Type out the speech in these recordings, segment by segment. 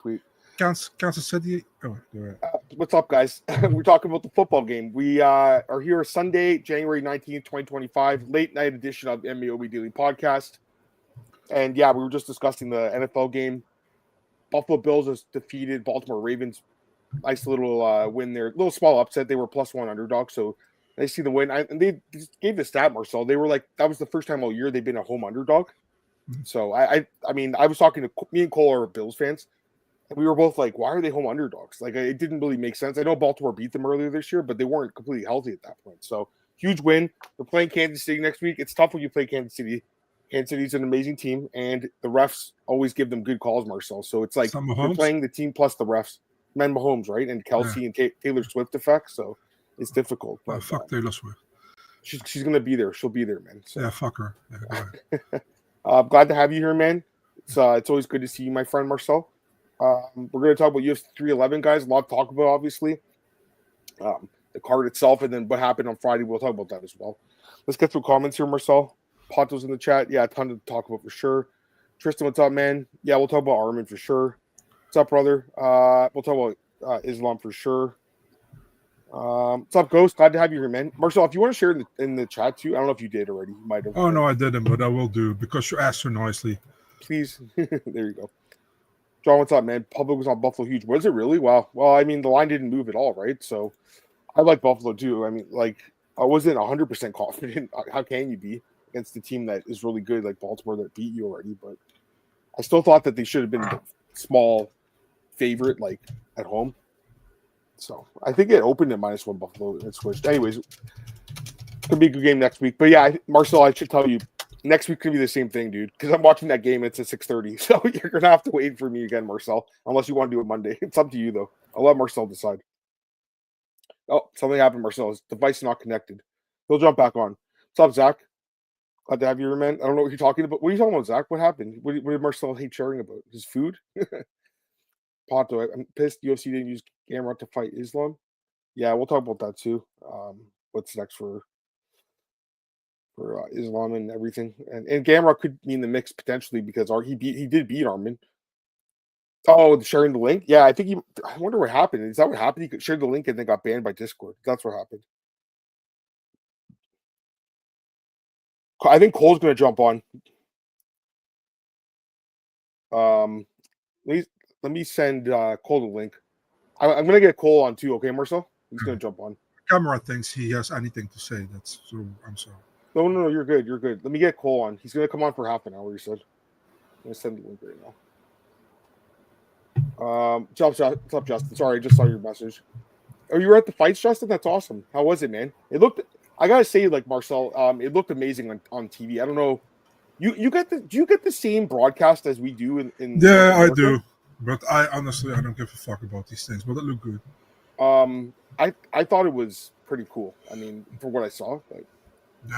tweet. Kansas City. Oh, what's up, guys? We're talking about the football game. We are here Sunday, January 19th, 2025, late night edition of MMAOB Daily Podcast. And yeah, we were just discussing the NFL game. Buffalo Bills has defeated Baltimore Ravens. Nice little win there. Little small upset. They were +1 underdog, so they see the win. And they gave the stat, Marcel. They were like, that was the first time all year they've been a home underdog. So I mean, I was talking to me and Cole are Bills fans. And we were both like, why are they home underdogs? Like, it didn't really make sense. I know Baltimore beat them earlier this year, but they weren't completely healthy at that point. So, huge win. They're playing Kansas City next week. It's tough when you play Kansas City. Kansas City's an amazing team, and the refs always give them good calls, Marcel. So, it's like you're playing the team plus the refs. Man Mahomes, right? And Kelsey and Taylor Swift effect. So, it's difficult. But, fuck Taylor Swift. She's going to be there. She'll be there, man. So. Yeah, fuck her. I'm glad to have you here, man. It's always good to see you, my friend Marcel. We're going to talk about UFC 311, guys. A lot to talk about, obviously. The card itself, and then what happened on Friday. We'll talk about that as well. Let's get some comments here, Marcel. Ponto's in the chat. Yeah, a ton to talk about for sure. Tristan, what's up, man? Yeah, we'll talk about Armin for sure. What's up, brother? We'll talk about Islam for sure. What's up, Ghost? Glad to have you here, man. Marcel, if you want to share in the chat too, I don't know if you did already. You might have. Oh, no, I didn't, but I will do because you asked so nicely. Please. There you go. John, what's up, man? Public was on Buffalo huge. Was it really? Wow. Well, I mean, the line didn't move at all, right? So I like Buffalo too. I mean, like, I wasn't 100% confident. How can you be against the team that is really good, like Baltimore, that beat you already? But I still thought that they should have been a small favorite, like, at home. So I think it opened at -1 Buffalo and it switched. Anyways, could be a good game next week. But yeah, Marcel, I should tell you, next week could be the same thing, dude, because I'm watching that game. It's at 6:30, so you're going to have to wait for me again, Marcel, unless you want to do it Monday. It's up to you, though. I'll let Marcel decide. Oh, something happened, Marcel. His device not connected. He'll jump back on. What's up, Zach? Glad to have you here, man. I don't know what you're talking about. What are you talking about, Zach? What happened? What did Marcel hate sharing about? His food? Pato, I'm pissed UFC didn't use Gamrot to fight Islam. Yeah, we'll talk about that, too. What's next for Islam and everything, and Gamrot could mean the mix potentially because he did beat Armin. Oh, sharing the link. Yeah, I think I wonder what happened. Is that what happened? He shared the link and then got banned by Discord. That's what happened. I think Cole's going to jump on. Let me send Cole the link. I'm going to get Cole on too. Okay, Marcel? He's going to jump on. Gamrot thinks he has anything to say. I'm sorry. No, you're good. You're good. Let me get Cole on. He's going to come on for half an hour, he said. I'm going to send the link right now. What's up, Justin? Sorry, I just saw your message. Oh, you were at the fights, Justin? That's awesome. How was it, man? It looked, I got to say, like, Marcel, it looked amazing on TV. I don't know. Do you get the same broadcast as we do in Yeah, I do. But I honestly don't give a fuck about these things, but it looked good. I thought it was pretty cool. I mean, for what I saw, but yeah.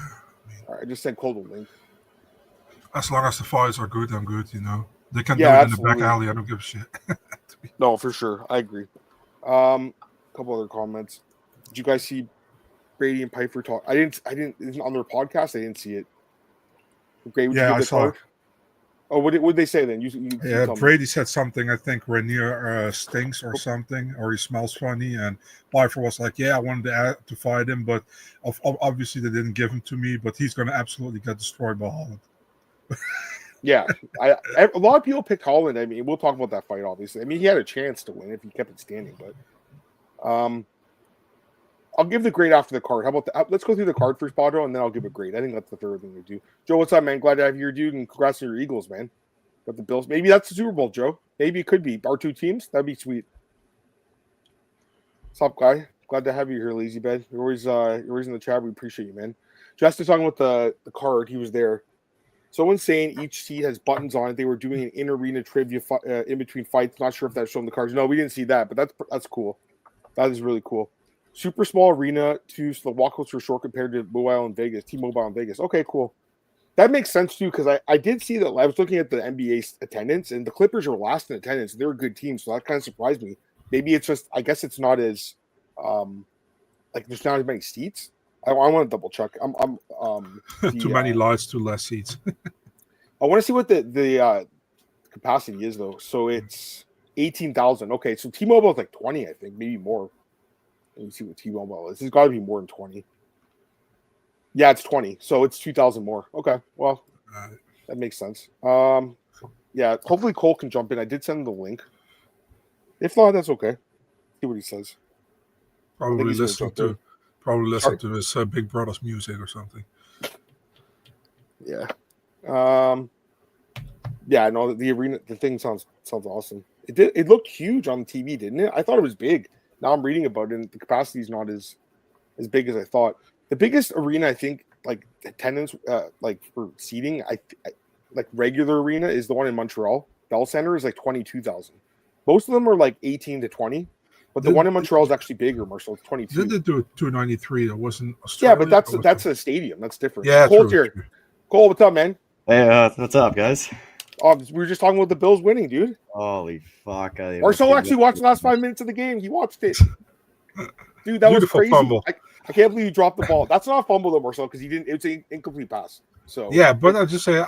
I just sent Cole the link. As long as the fights are good, I'm good, you know. They can do it in the back alley. I don't give a shit. No, for sure. I agree. A couple other comments. Did you guys see Brady and Piper talk? I didn't on their podcast. I didn't see it. Brady, I saw it. Oh, what did they say then? You Brady said something. I think Rainier stinks or something, or he smells funny. And Piper was like, "Yeah, I wanted to fight him, but obviously they didn't give him to me. But he's going to absolutely get destroyed by Holland." Yeah, a lot of people picked Holland. I mean, we'll talk about that fight, obviously. I mean, he had a chance to win if he kept it standing. But I'll give the grade after the card. How about that? Let's go through the card first, Badro, and then I'll give a grade. I think that's the third thing to do. Joe, what's up, man? Glad to have you here, dude, and congrats on your Eagles, man. Got the Bills. Maybe that's the Super Bowl, Joe. Maybe it could be our two teams. That'd be sweet. What's up, guy? Glad to have you here, Lazy Bed. You're always in the chat. We appreciate you, man. Justin talking about the card. He was there. Someone's saying each seat has buttons on it. They were doing an in-arena trivia in between fights. Not sure if that's showing the cards. No, we didn't see that, but that's cool. That is really cool. Super small arena too, so the walkouts were short compared to T-Mobile in Vegas. Okay, cool. That makes sense too, because I did see that. I was looking at the NBA attendance, and the Clippers are last in attendance. They're a good team, so that kind of surprised me. Maybe it's just, I guess it's not as like there's not as many seats. I want to double check. Too many lights, too less seats. I want to see what the capacity is though. So it's 18,000. Okay, so T-Mobile is like 20, I think, maybe more. Let me see what T-Mobile is. It's got to be more than 20. Yeah, it's 20, so it's 2,000 more. Okay, well, that makes sense. Yeah, hopefully Cole can jump in. I did send him the link. If not, that's okay. See what he says. Probably listen to his Big Brother's music or something. Yeah. Yeah, no, the arena, the thing sounds awesome. It looked huge on TV, didn't it? I thought it was big. Now I'm reading about it, and the capacity is not as big as I thought. The biggest arena, I think, like attendance, like for seating, I like regular arena is the one in Montreal. Bell Center is like 22,000. Most of them are like 18 to 20, but the one in Montreal is actually bigger, Marcel. It's 22. Did they do 293? That wasn't Australia. Yeah, but that's a stadium. That's different. Yeah, Cole's here. Cole, what's up, man? Hey, what's up, guys? We were just talking about the Bills winning, dude. Holy fuck! Marcel actually watched the last 5 minutes of the game. He watched it, dude. That was crazy. Fumble. I can't believe you dropped the ball. That's not a fumble though, Marcel, because he didn't. It's an incomplete pass. So yeah, but I just say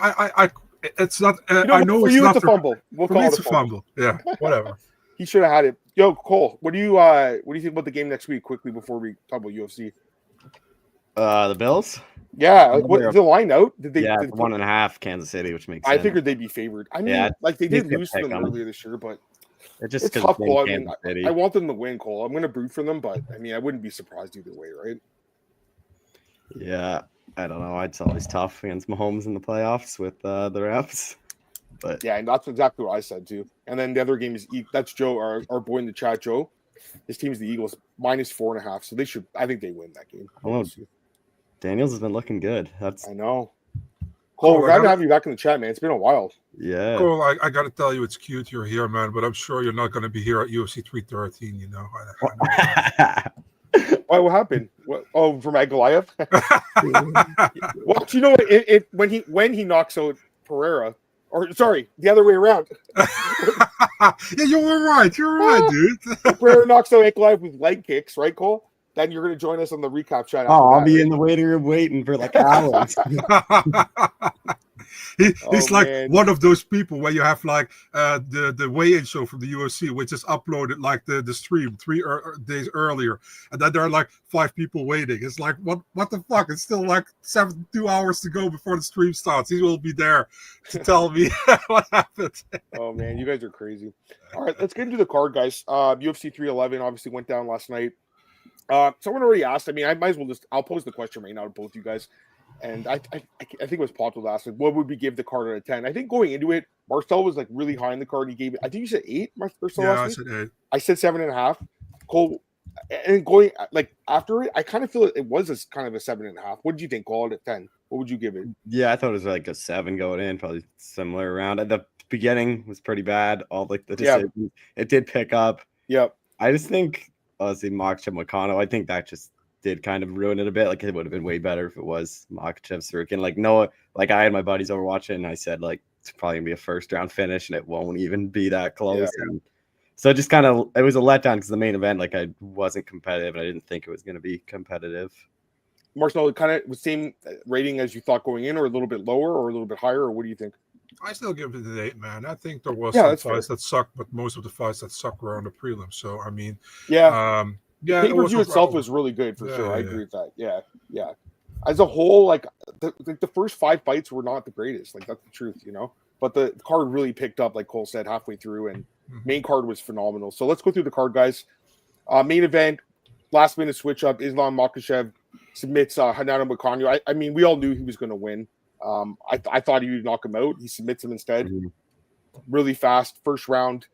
it's not. I know it's not a fumble. We'll call it a fumble. Yeah, whatever. He should have had it. Yo, Cole, what do you think about the game next week? Quickly before we talk about UFC. The Bills. Yeah, what's the line out? Did they? Yeah, 1.5 Kansas City, which makes I sense. figured they'd be favored. I mean, like they did lose to them earlier this year, but it's tough. Cole. I want them to win, Cole. I'm going to root for them, but I mean, I wouldn't be surprised either way, right? Yeah, I don't know. It's always tough against Mahomes in the playoffs with the refs. But yeah, and that's exactly what I said too. And then the other game is that's Joe, our boy in the chat, Joe. His team's the Eagles -4.5, so they should. I think they win that game. Daniels has been looking good. I know. Cole, we're glad to have you back in the chat, man. It's been a while. Yeah. Cole, I got to tell you, it's cute you're here, man. But I'm sure you're not going to be here at UFC 313. You know. Why? What happened? What? Oh, from Goliath. Well, you know what? When he knocks out Pereira, or sorry, the other way around. Yeah, you were right. You're right, dude. Pereira knocks out Goliath with leg kicks, right, Cole? Then you're going to join us on the recap chat. I'll be in the waiting room waiting for like hours. He's like one of those people where you have like the weigh-in show from the UFC, which is uploaded like the stream 3 days earlier, and then there are like 5 people waiting. It's like what the fuck? It's still like 2 hours to go before the stream starts. He will be there to tell me what happened. Oh man, you guys are crazy. All right, let's get into the card, guys. UFC 311 obviously went down last night. Someone already asked. I mean, I might as well I'll pose the question right now to both you guys. And I think it was popular to ask, like, what would we give the card out of 10? I think going into it, Marcel was like really high in the card. He gave it, I think you said 8, Marcel. Yeah, I said 8. I said 7.5. Cole, and going like after it, I kind of feel it was kind of a 7.5. What did you think, Cole, out of 10? What would you give it? Yeah, I thought it was like a 7 going in, probably similar around. At the beginning was pretty bad. All like the decisions, it did pick up. Yep. I just think honestly, Makhachev Moicano, I think that just did kind of ruin it a bit. Like it would have been way better if it was Makhachev Sorokin. Like no, like I had my buddies over watching, and I said like it's probably gonna be a first round finish, and it won't even be that close. Yeah. And so it just kind of it was a letdown because the main event, like I wasn't competitive, and I didn't think it was gonna be competitive. Marcel, kind of the same rating as you thought going in, or a little bit lower, or a little bit higher, or what do you think? I still give it an 8, man. I think there was some fights that sucked, but most of the fights that sucked were on the prelims. So I mean, the pay-per-view itself was really good for sure. I agree with that. Yeah. As a whole, like the first 5 fights were not the greatest. Like that's the truth, you know. But the card really picked up, like Cole said, halfway through, and main card was phenomenal. So let's go through the card, guys. Main event, last minute switch up. Islam Makhachev submits Renato Moicano. I mean, we all knew he was going to win. I thought he would knock him out. He submits him instead. Really fast first round.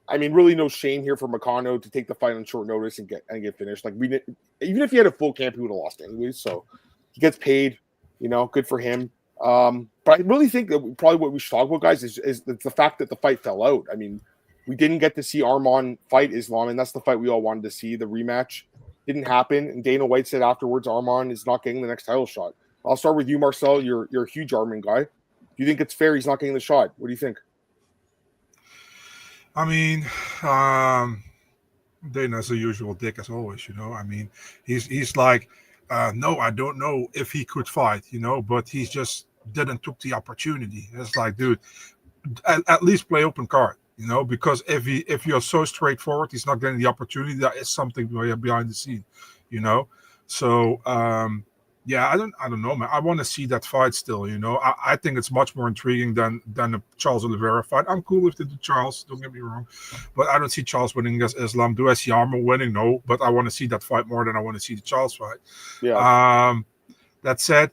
I mean, really no shame here for Moicano to take the fight on short notice and get finished. Like even if he had a full camp, he would have lost anyways. So he gets paid, you know, good for him. But I really think that probably what we should talk about, guys, is the fact that the fight fell out. I mean, we didn't get to see Arman fight Islam, and that's the fight we all wanted to see. The rematch didn't happen, and Dana White said afterwards, Arman is not getting the next title shot. I'll start with you, Marcel. You're a huge Arman guy. Do you think it's fair he's not getting the shot? What do you think? I mean, Dana's a usual dick as always, you know. I mean, he's like, no, I don't know if he could fight, you know, but he just didn't took the opportunity. It's like, dude, at least play open card. because if you're so straightforward, he's not getting the opportunity. That is something behind the scene, So I don't know, man. I want to see that fight still. I think it's much more intriguing than the Charles Oliveira fight. I'm cool with the Charles. Don't get me wrong, but I don't see Charles winning against Islam. Do I see Arman winning? No, but I want to see that fight more than I want to see the Charles fight. Yeah. That said,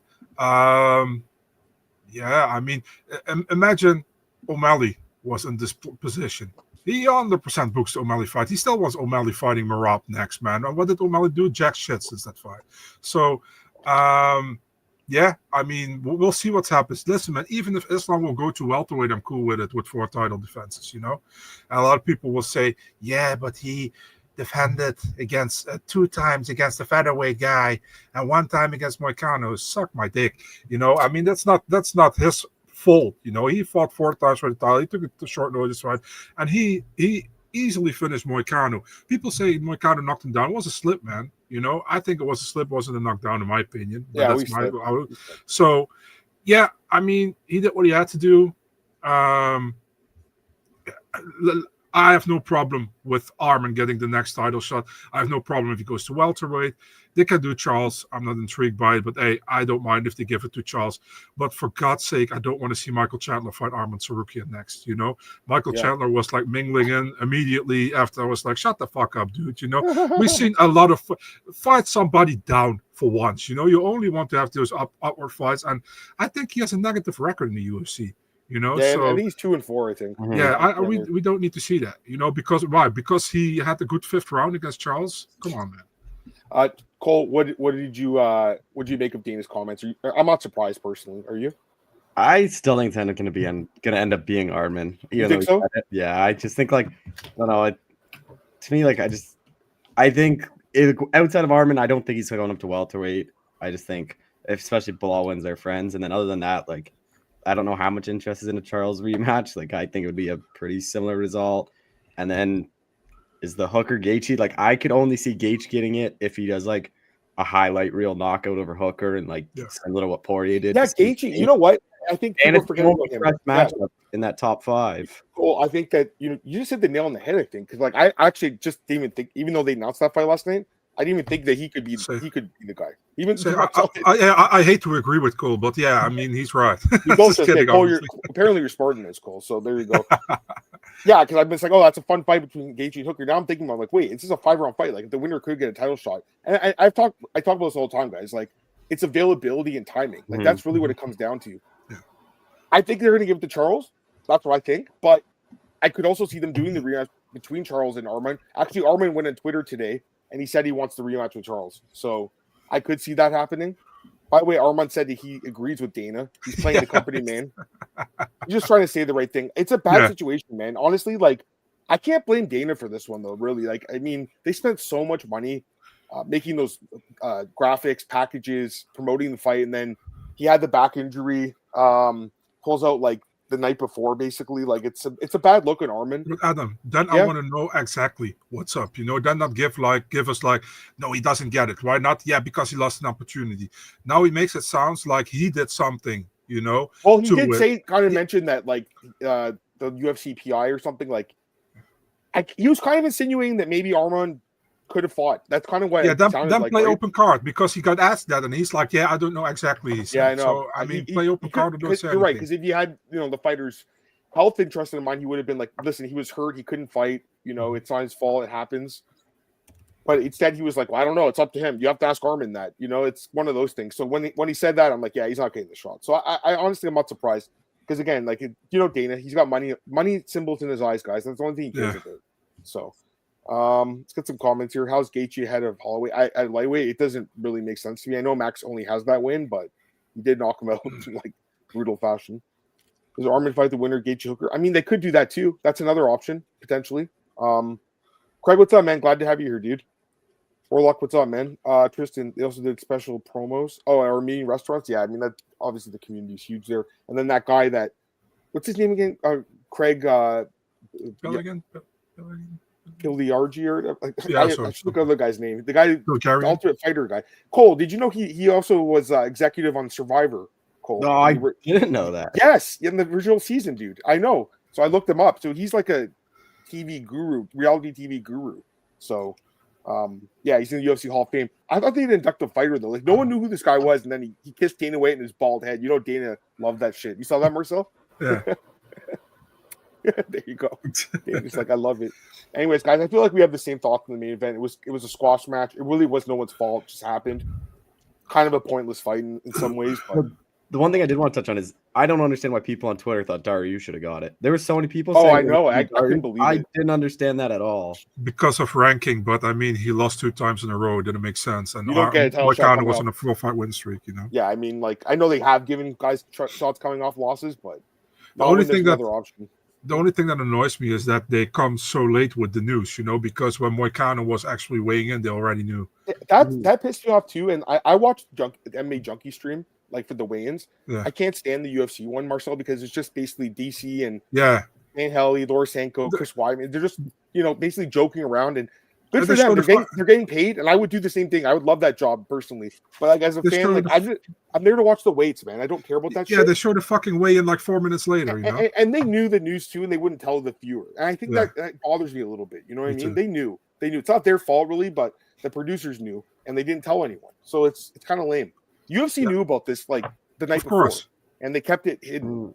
imagine O'Malley was in this position. He 100% books the O'Malley fight. He still wants O'Malley fighting Merab next, man. And what did O'Malley do? Jack shit since that fight. So, we'll see what happens. Listen, man, even if Islam will go to welterweight, I'm cool with it with 4 title defenses, And a lot of people will say, yeah, but he defended against 2 times against the featherweight guy and 1 time against Moicano. Suck my dick. That's not his fault. He fought 4 times for the title. He took it to short notice, right? And he easily finished Moicano. People say Moicano knocked him down. It was a slip, man. I think it was a slip, wasn't a knockdown, in my opinion. But he did what he had to do. I have no problem with Arman getting the next title shot. I have no problem if he goes to welterweight. They can do Charles. I'm not intrigued by it, but hey, I don't mind if they give it to Charles. But for God's sake, I don't want to see Michael Chandler fight Arman Tsarukyan next. Michael Chandler was like mingling in immediately after. I was like, shut the fuck up, dude. We've seen a lot of fight somebody down for once. You only want to have those upward fights, and I think he has a negative record in the UFC. I think he's 2-4, I think. Yeah, we don't need to see that, because why? Because he had a good 5th round against Charles. Come on, man. Cole, what did you make of Dana's comments? I'm not surprised personally. Are you? I still think it's going to end up being Arman. You think so? Yeah, I just think to me, I think outside of Arman, I don't think he's going up to welterweight. I just think, especially if Bilal wins, their friends, and then other than that, I don't know how much interest is in a Charles rematch. I think it would be a pretty similar result. And then is the Hooker Gaethje? I could only see Gaethje getting it if he does a highlight reel knockout over Hooker and similar to what Poirier did. Yeah, Gaethje. You know what? I think people forget about him. Matchup in that top 5. Well, I think that you just hit the nail on the head. I think because I actually just didn't even think, even though they announced that fight last night, I didn't even think that he could be the guy. Even I hate to agree with Cole, but he's right. You both just kidding, Cole, apparently you're smarter than this, Cole. So there you go. Yeah, because I've been like, that's a fun fight between Gaethje and Hooker. Now I'm thinking about wait, this is a 5-round fight. The winner could get a title shot. And I talk about this all the time, guys. It's availability and timing. That's really what it comes down to. Yeah. I think they're going to give it to Charles. That's what I think. But I could also see them doing the rematch between Charles and Arman. Actually, Arman went on Twitter today, and he said he wants the rematch with Charles. So I could see that happening. By the way, Arman said that he agrees with Dana. He's playing the company man. He's just trying to say the right thing. It's a bad situation, man. Honestly, I can't blame Dana for this one, though, really. They spent so much money making those graphics, packages, promoting the fight, and then he had the back injury, pulls out, the night before, basically. It's a bad look on Arman. But Adam, then I want to know exactly what's up. Then not give us no, he doesn't get it. Why not? Yeah, because he lost an opportunity. Now he makes it sounds like he did something. Well, he did say, mention that the UFC PI or something. He was kind of insinuating that maybe Arman could have fought. That's kind of what it sounded like. Play open card, because he got asked that, and he's like, "Yeah, I don't know exactly." Yeah, I know. So play open card. Or don't say you're right, because if you had the fighter's health interest in mind, he would have been like, "Listen, he was hurt. He couldn't fight. It's not his fault. It happens." But instead, he was like, "Well, I don't know. It's up to him. You have to ask Arman that." It's one of those things. So when he said that, I'm like, "Yeah, he's not getting the shot." So I honestly, I'm not surprised, because again, Dana, he's got money symbols in his eyes, guys. That's the only thing he cares about. So. Let's get some comments here. How's Gaethje ahead of Holloway? At lightweight, it doesn't really make sense to me. I know Max only has that win, but he did knock him out in brutal fashion. Does Arman fight the winner, Gaethje Hooker? They could do that too. That's another option potentially. Craig, what's up, man? Glad to have you here, dude. Warlock, what's up, man? Tristan, they also did special promos. Oh, our meeting restaurants. Yeah, that obviously the community is huge there. And then that guy what's his name again? Craig. Billigan. Kiliargi or I should look up the guy's name. The guy, the Ultimate Fighter guy. Cole, did you know he also was executive on Survivor? Cole, no, I didn't know that. Yes, in the original season, dude. I know. So I looked him up. So he's like a TV guru, reality TV guru. So yeah, he's in the UFC Hall of Fame. I thought they'd induct a fighter though. Like no one knew who this guy was, and then he kissed Dana White in his bald head. You know, Dana loved that shit. You saw that, Marcel? Yeah. There you go. Dana's like, I love it. Anyways, guys, I feel like we have the same thoughts in the main event. It was a squash match. It really was no one's fault. It just happened. Kind of a pointless fight in some ways, but the one thing I did want to touch on is I don't understand why people on Twitter thought Dario should have got it. There were so many people saying, I know. I couldn't believe it. I didn't understand that at all. Because of ranking, but I mean, he lost 2 times in a row. It didn't make sense. And You don't get a title shot Moicano was coming on a 4-fight win streak, you know? yeah, I mean, like, I know they have given guys shots coming off losses, but The only when there's thing that another option. the only thing that annoys me is that they come so late with the news, you know, because when Moicano was actually weighing in, they already knew. That pissed me off too. And I watched the MMA Junkie stream, like for the weigh-ins. Yeah. I can't stand the UFC one, Marcel, because it's just basically DC and Yeah. Dan Helly, Lorisenko, Chris Weidman. They're just, basically joking around, and good Yeah, for they them. showed They're getting paid, and I would do the same thing. I would love that job personally. But like as a They fan, showed like I'm there to watch the weights, man. I don't care about that Yeah, shit. they showed the fucking weigh in like 4 minutes later, you know? And they knew the news too, and they wouldn't tell the viewer. And I think Yeah. that bothers me a little bit. You know what I Me mean? too. They knew. It's not their fault really, but the producers knew, and they didn't tell anyone. So it's kind of lame. UFC knew about this like the night Of before, course. and they kept it hidden.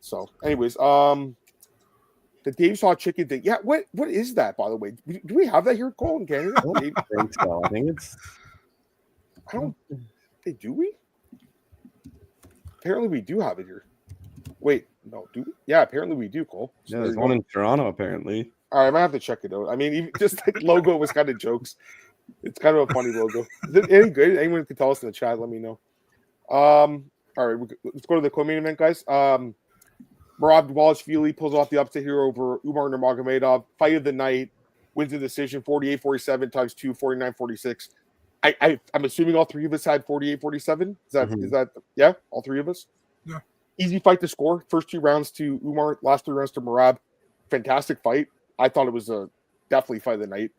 So, anyways, the Dave Saw chicken thing. Yeah, what is that, by the way? Do we have that here, Cole, in Canada? I don't think so. I think it's. I don't. Do we? Apparently, we do have it here. Wait, no, do we? Yeah, apparently we do, Cole. So Yeah, there's one in Toronto apparently. All right, I might have to check it out. I mean, even just like logo was kind of jokes. It's kind of a funny logo. Is it any good? Anyone can tell us in the chat. Let me know. All right, let's go to the co-main event, guys. Merab Dvalishvili pulls off the upset here over Umar Nurmagomedov. Fight of the night, wins the decision 48-47 times 2, 49-46. I'm assuming all three of us had 48-47. Is that yeah? All three of us? Yeah. Easy fight to score. First 2 rounds to Umar, last 3 rounds to Merab. Fantastic fight. I thought it was a definitely fight of the night.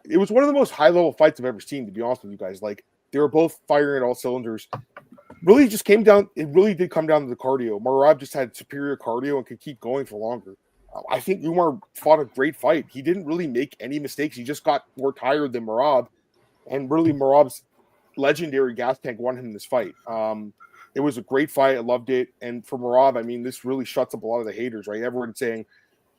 It was one of the most high-level fights I've ever seen, to be honest with you guys. Like, they were both firing at all cylinders. Really just came down, it really did come down to the cardio. Merab just had superior cardio and could keep going for longer. I think Umar fought a great fight. He didn't really make any mistakes. He just got more tired than Merab. And really, Merab's legendary gas tank won him this fight. It was a great fight. I loved it. And for Merab, I mean, this really shuts up a lot of the haters, right? Everyone saying,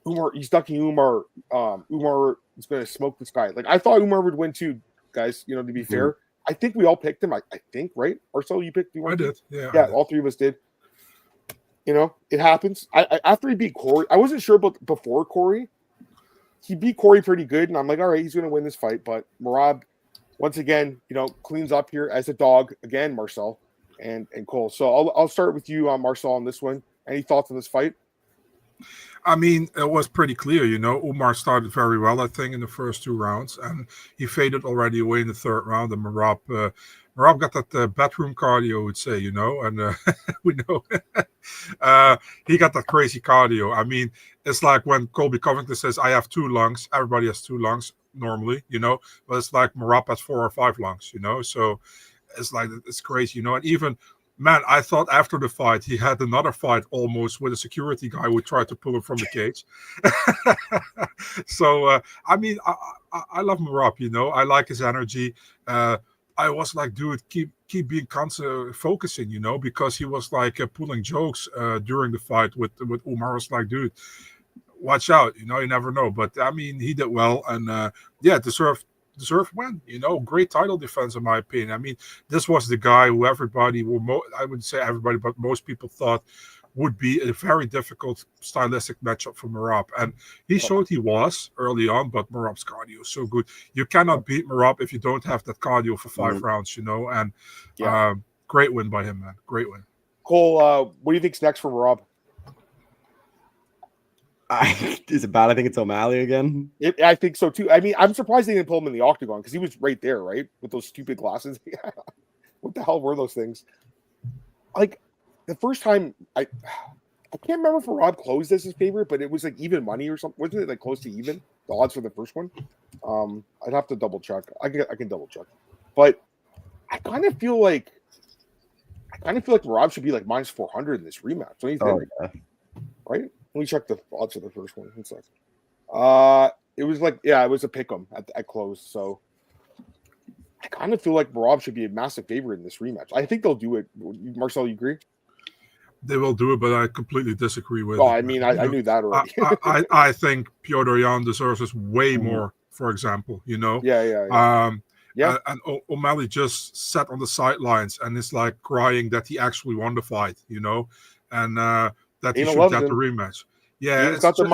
Umar, he's ducking Umar. Umar is going to smoke this guy. Like, I thought Umar would win too, guys, to be fair. I think we all picked him. I think, right? Or so you picked Umar? I did. Yeah. Yeah, all 3 of us did. It happens. After he beat Corey, I wasn't sure about before Corey. He beat Corey pretty good, and I'm like, all right, he's going to win this fight. But Merab, once again, cleans up here as a dog again, Marcel and Cole. So I'll start with you, Marcel, on this one. Any thoughts on this fight? I mean, it was pretty clear, Umar started very well, I think, in the first 2 rounds, and he faded already away in the 3rd round, and Merab got that bedroom cardio, I would say, and we know he got that crazy cardio. I mean, it's like when Colby Covington says, I have 2 lungs, everybody has 2 lungs normally, but it's like Merab has 4 or 5 lungs, so it's like, it's crazy, and even man, I thought after the fight, he had another fight almost with a security guy who tried to pull him from the cage. So, I mean, I love Merab, I like his energy. I was like, dude, keep being constant focusing, because he was like pulling jokes during the fight with Umar. I was like, dude, watch out, you never know. But, I mean, he did well. And, deserved win, great title defense in my opinion. I mean, this was the guy who everybody I wouldn't say everybody, but most people thought would be a very difficult stylistic matchup for Merab. And he showed he was early on, but Merab's cardio is so good. You cannot beat Merab if you don't have that cardio for 5 rounds, and great win by him, man. Great win. Cole, what do you think's next for Merab? Is it bad? I think it's O'Malley again. I think so too. I mean, I'm surprised they didn't pull him in the octagon because he was right there, right, with those stupid glasses. What the hell were those things? Like the first time, I can't remember if Merab closed as his favorite, but it was like even money or something. Wasn't it like close to even the odds for the first one? I'd have to double check. I can double check, but I kind of feel like Merab should be like minus 400 in this rematch. Don't you think? Oh, yeah. Right? Let me check the odds of the first one. One sec. It was it was a pick'em at close. So I kind of feel like Merab should be a massive favorite in this rematch. I think they'll do it. Marcel, you agree? They will do it, but I completely disagree with Oh, it. I mean, I knew that already. I think Piotr Jan deserves this way more, for example, Yeah. And O'Malley just sat on the sidelines and is like crying that he actually won the fight, and that he Dana should loves get the him. rematch. Yeah, He's got the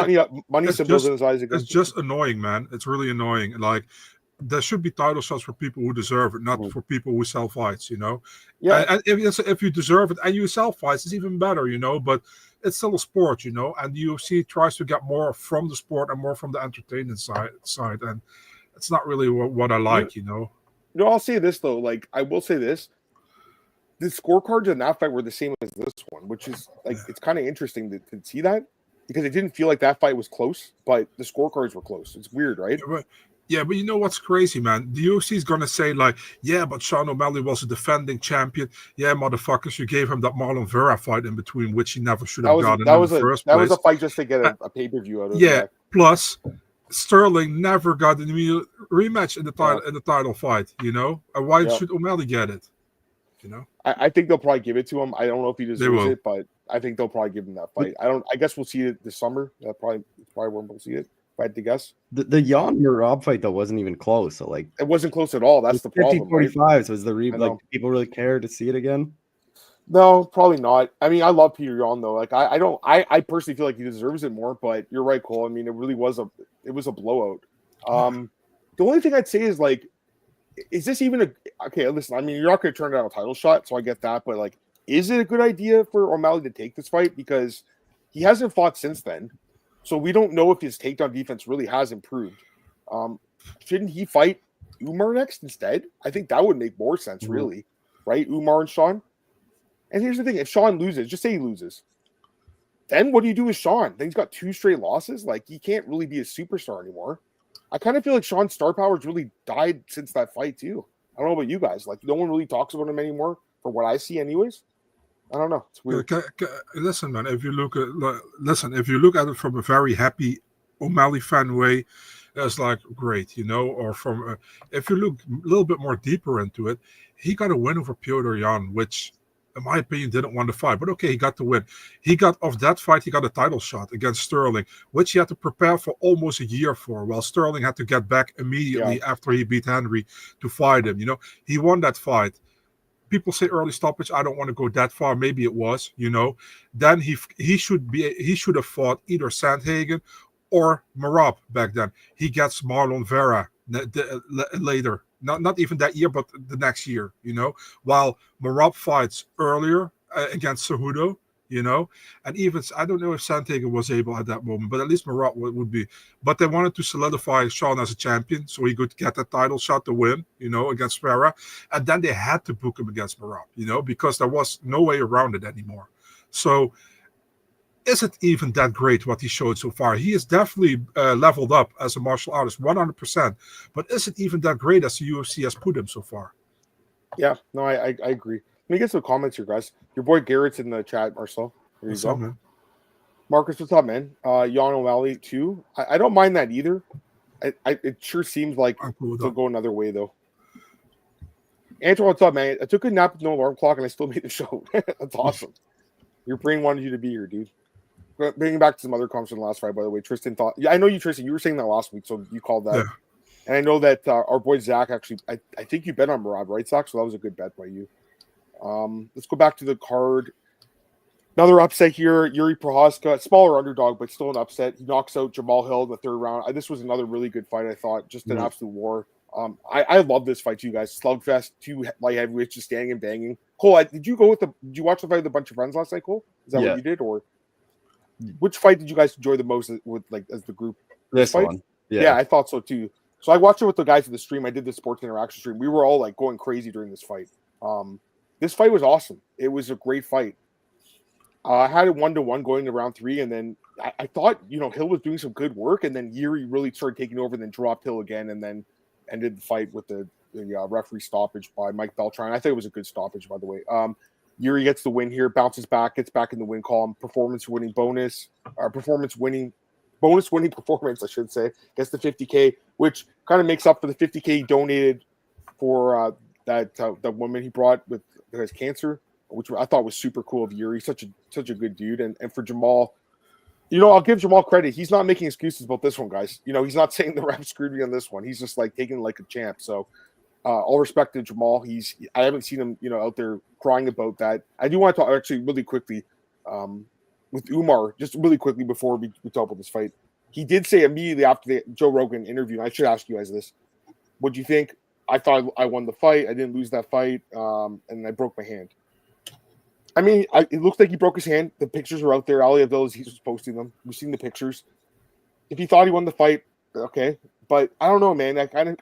money symbols in his eyes again. It's just annoying, man. It's really annoying. Like, there should be title shots for people who deserve it, not for people who sell fights, Yeah. And if you deserve it and you sell fights, it's even better, but it's still a sport, and the UFC tries to get more from the sport and more from the entertainment side, and it's not really what I like, No, I'll say this though. Like, I will say this: the scorecards in that fight were the same as this one, which is like it's kind of interesting to see that because it didn't feel like that fight was close, but the scorecards were close. It's weird, right? Yeah, but you know what's crazy, man? The UFC is gonna say like, yeah, but Sean O'Malley was a defending champion. Yeah, motherfuckers, you gave him that Marlon Vera fight in between, which he never should have gotten in the first place. That was a fight just to get a pay-per-view out of. Yeah. Plus, Sterling never got an immediate rematch in the title fight. And why should O'Malley get it? I think they'll probably give it to him. I don't know if he deserves it, but I think they'll probably give him that fight. I guess we'll see it this summer. It's probably when we'll see it. If I had to guess. The Jan Merab fight though wasn't even close. So like, it wasn't close at all. That's the problem. 50-45. Right? So is the people really care to see it again? No, probably not. I mean, I love Peter Yan though. Like, I personally feel like he deserves it more. But you're right, Cole. I mean, it was a blowout. The only thing I'd say is like, is this even okay? Listen, I mean, you're not going to turn down a title shot, so I get that. But like, is it a good idea for O'Malley to take this fight because he hasn't fought since then? So we don't know if his takedown defense really has improved. Shouldn't he fight Umar next instead? I think that would make more sense, really, right? Umar and Sean. And here's the thing: if Sean loses, just say he loses, then what do you do with Sean? Then he's got 2 straight losses. Like, he can't really be a superstar anymore. I kind of feel like Sean's star power's really died since that fight too. I don't know about you guys. Like, no one really talks about him anymore, from what I see, anyways. I don't know. It's weird. Listen, man. If you look at it from a very happy O'Malley fan way, it's like great, Or from if you look a little bit more deeper into it, he got a win over Piotr Jan, which, in my opinion, didn't want to fight. But okay, he got the win. He got a title shot against Sterling, which he had to prepare for almost a year for, while Sterling had to get back immediately after he beat Henry to fight him. He won that fight. People say early stoppage. I don't want to go that far. Maybe it was, Then he should have fought either Sandhagen or Merab back then. He gets Marlon Vera later. Not even that year, but the next year, While Merab fights earlier against Cejudo, and even I don't know if Sandhagen was able at that moment, but at least Merab would be. But they wanted to solidify Sean as a champion so he could get that title shot to win, against Vera, and then they had to book him against Merab, because there was no way around it anymore. So, is it even that great what he showed so far? He is definitely leveled up as a martial artist, 100%. But is it even that great as the UFC has put him so far? Yeah, no, I agree. Let me get some comments here, guys. Your boy Garrett's in the chat, Marcel. There you go. Man? Marcus, what's up, man? Jan O'Malley, too. I don't mind that either. It sure seems like it'll go another way, though. Antoine, what's up, man? I took a nap with no alarm clock, and I still made the show. That's awesome. Your brain wanted you to be here, dude. Bringing back to some other comments from the last fight, by the way. Tristan thought... Yeah, I know you, Tristan. You were saying that last week, so you called that. Yeah. And I know that our boy Zach actually... I think you bet on Merab, right, Zach? So that was a good bet by you. Let's go back to the card. Another upset here. Yuri Prochazka, smaller underdog, but still an upset. He knocks out Jamal Hill in the 3rd round. This was another really good fight, I thought. Just an absolute war. I love this fight, too, guys. Slugfest, 2 light heavyweights just standing and banging. Cole, did you watch the fight with a bunch of friends last night, Cole? Is that what you did? Or which fight did you guys enjoy the most with, like, as the group? This fight? one. Yeah, I thought so, too. So I watched it with the guys at the stream. I did the sports interaction stream. We were all, like, going crazy during this fight. This fight was awesome. It was a great fight. I had it 1-1 going to round 3, and then I thought, Hill was doing some good work, and then Yuri really started taking over, and then dropped Hill again, and then ended the fight with the referee stoppage by Mike Beltran. I think it was a good stoppage, by the way. Yuri gets the win here, bounces back, gets back in the win column, bonus winning performance, I should say, gets the 50K, which kind of makes up for the 50K he donated for that woman he brought with his cancer, which I thought was super cool of Yuri. Such a good dude. And for Jamal, I'll give Jamal credit. He's not making excuses about this one, guys. He's not saying the ref screwed me on this one. He's just like taking it like a champ. So all respect to Jamal. I haven't seen him, out there crying about that. I do want to talk actually really quickly with Umar, just really quickly before we talk about this fight. He did say immediately after the Joe Rogan interview, and I should ask you guys this. What do you think? I thought I won the fight. I didn't lose that fight, and I broke my hand. I mean, it looks like he broke his hand. The pictures are out there. Ali Abdul, he's just posting them. We've seen the pictures. If he thought he won the fight, okay. But I don't know, man. I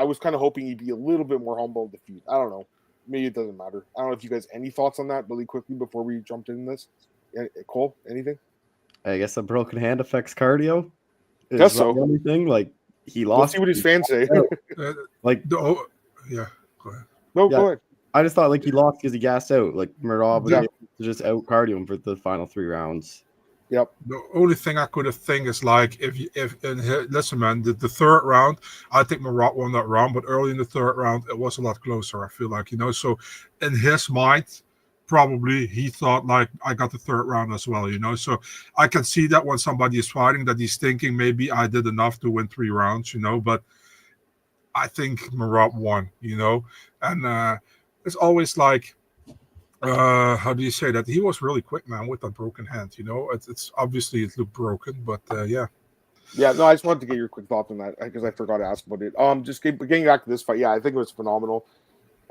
was kind of hoping he'd be a little bit more humble in defeat. I don't know. Maybe it doesn't matter. I don't know if you guys any thoughts on that really quickly before we jumped into this. Cole, anything? I guess a broken hand affects cardio. Guess so. Anything like he lost. Let's see what his fans say. Yeah. Go ahead. No, go ahead. I just thought like he lost because he gassed out. Like Merab was able to just out cardio him for the final 3 rounds. Yep. The only thing I could have think is like listen, man, the third round, I think Merab won that round, but early in the third round it was a lot closer. I feel like so in his mind, probably he thought like I got the third round as well. So I can see that when somebody is fighting, that he's thinking maybe I did enough to win 3 rounds. But I think Merab won. And it's always like. How do you say that? He was really quick, man, with that broken hand. It's obviously it looked broken, but yeah. Yeah, no, I just wanted to get your quick thoughts on that because I forgot to ask about it. Just getting back to this fight, yeah, I think it was phenomenal.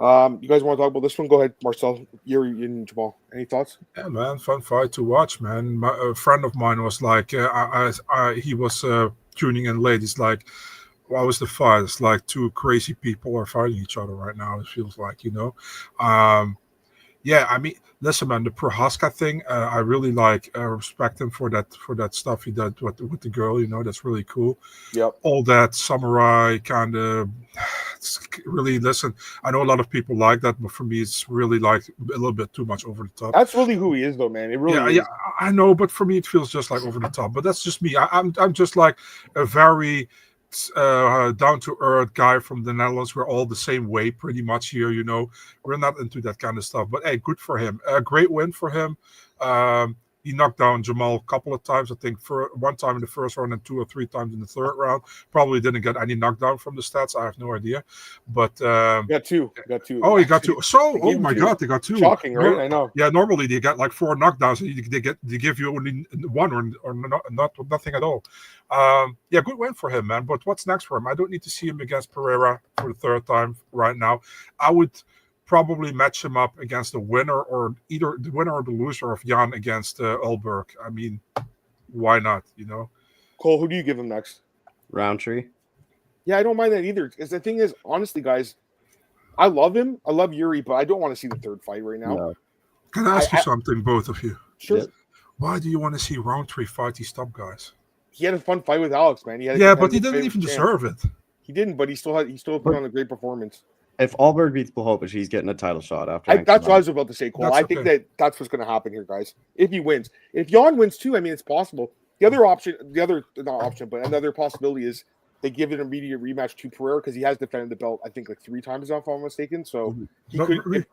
You guys want to talk about this one? Go ahead, Marcel, Yuri, and Jamal. Any thoughts? Yeah, man, fun fight to watch, man. A friend of mine was like, he was tuning in late. He's like, what was the fight? It's like 2 crazy people are fighting each other right now. It feels like, Yeah, I mean, listen, man, the Prohaska thing, I really respect him for that stuff he did with the girl. That's really cool. Yep. All that samurai kind of, really, listen, I know a lot of people like that, but for me, it's really like a little bit too much over the top. That's really who he is, though, man. It really is. Yeah, I know, but for me, it feels just like over the top. But that's just me. I'm just like a very down-to-earth guy from the Netherlands. We're all the same way pretty much here, we're not into that kind of stuff, but hey, good for him. A great win for him. He knocked down Jamal a couple of times, I think, for one time in the first round and 2 or 3 times in the third round. Probably didn't get any knockdown from the stats. I have no idea. But got two. Oh, he got 2. So, oh my God, they got 2. Shocking, right? I know. Yeah, normally they got like 4 knockdowns. They give you only 1 or nothing at all. Yeah, good win for him, man. But what's next for him? I don't need to see him against Pereira for the 3rd time right now. I would probably match him up against the winner or either the winner or the loser of Jan against Ulberg. I mean, why not, Cole, who do you give him next? Roundtree. Yeah, I don't mind that either. Because the thing is, honestly, guys, I love him. I love Yuri, but I don't want to see the 3rd fight right now. No. Can I ask you something, both of you? Sure. Yeah. Why do you want to see Roundtree fight these top guys? He had a fun fight with Alex, man. But he didn't even deserve it. He didn't, but he still put on a great performance. If Ulberg beats Blachowicz, he's getting a title shot after. That's what I was about to say, Cole. I think that's what's going to happen here, guys. If he wins, if Jan wins too, I mean, it's possible. Another possibility is they give an immediate rematch to Pereira because he has defended the belt, I think, like 3 times, if I'm mistaken. So he could.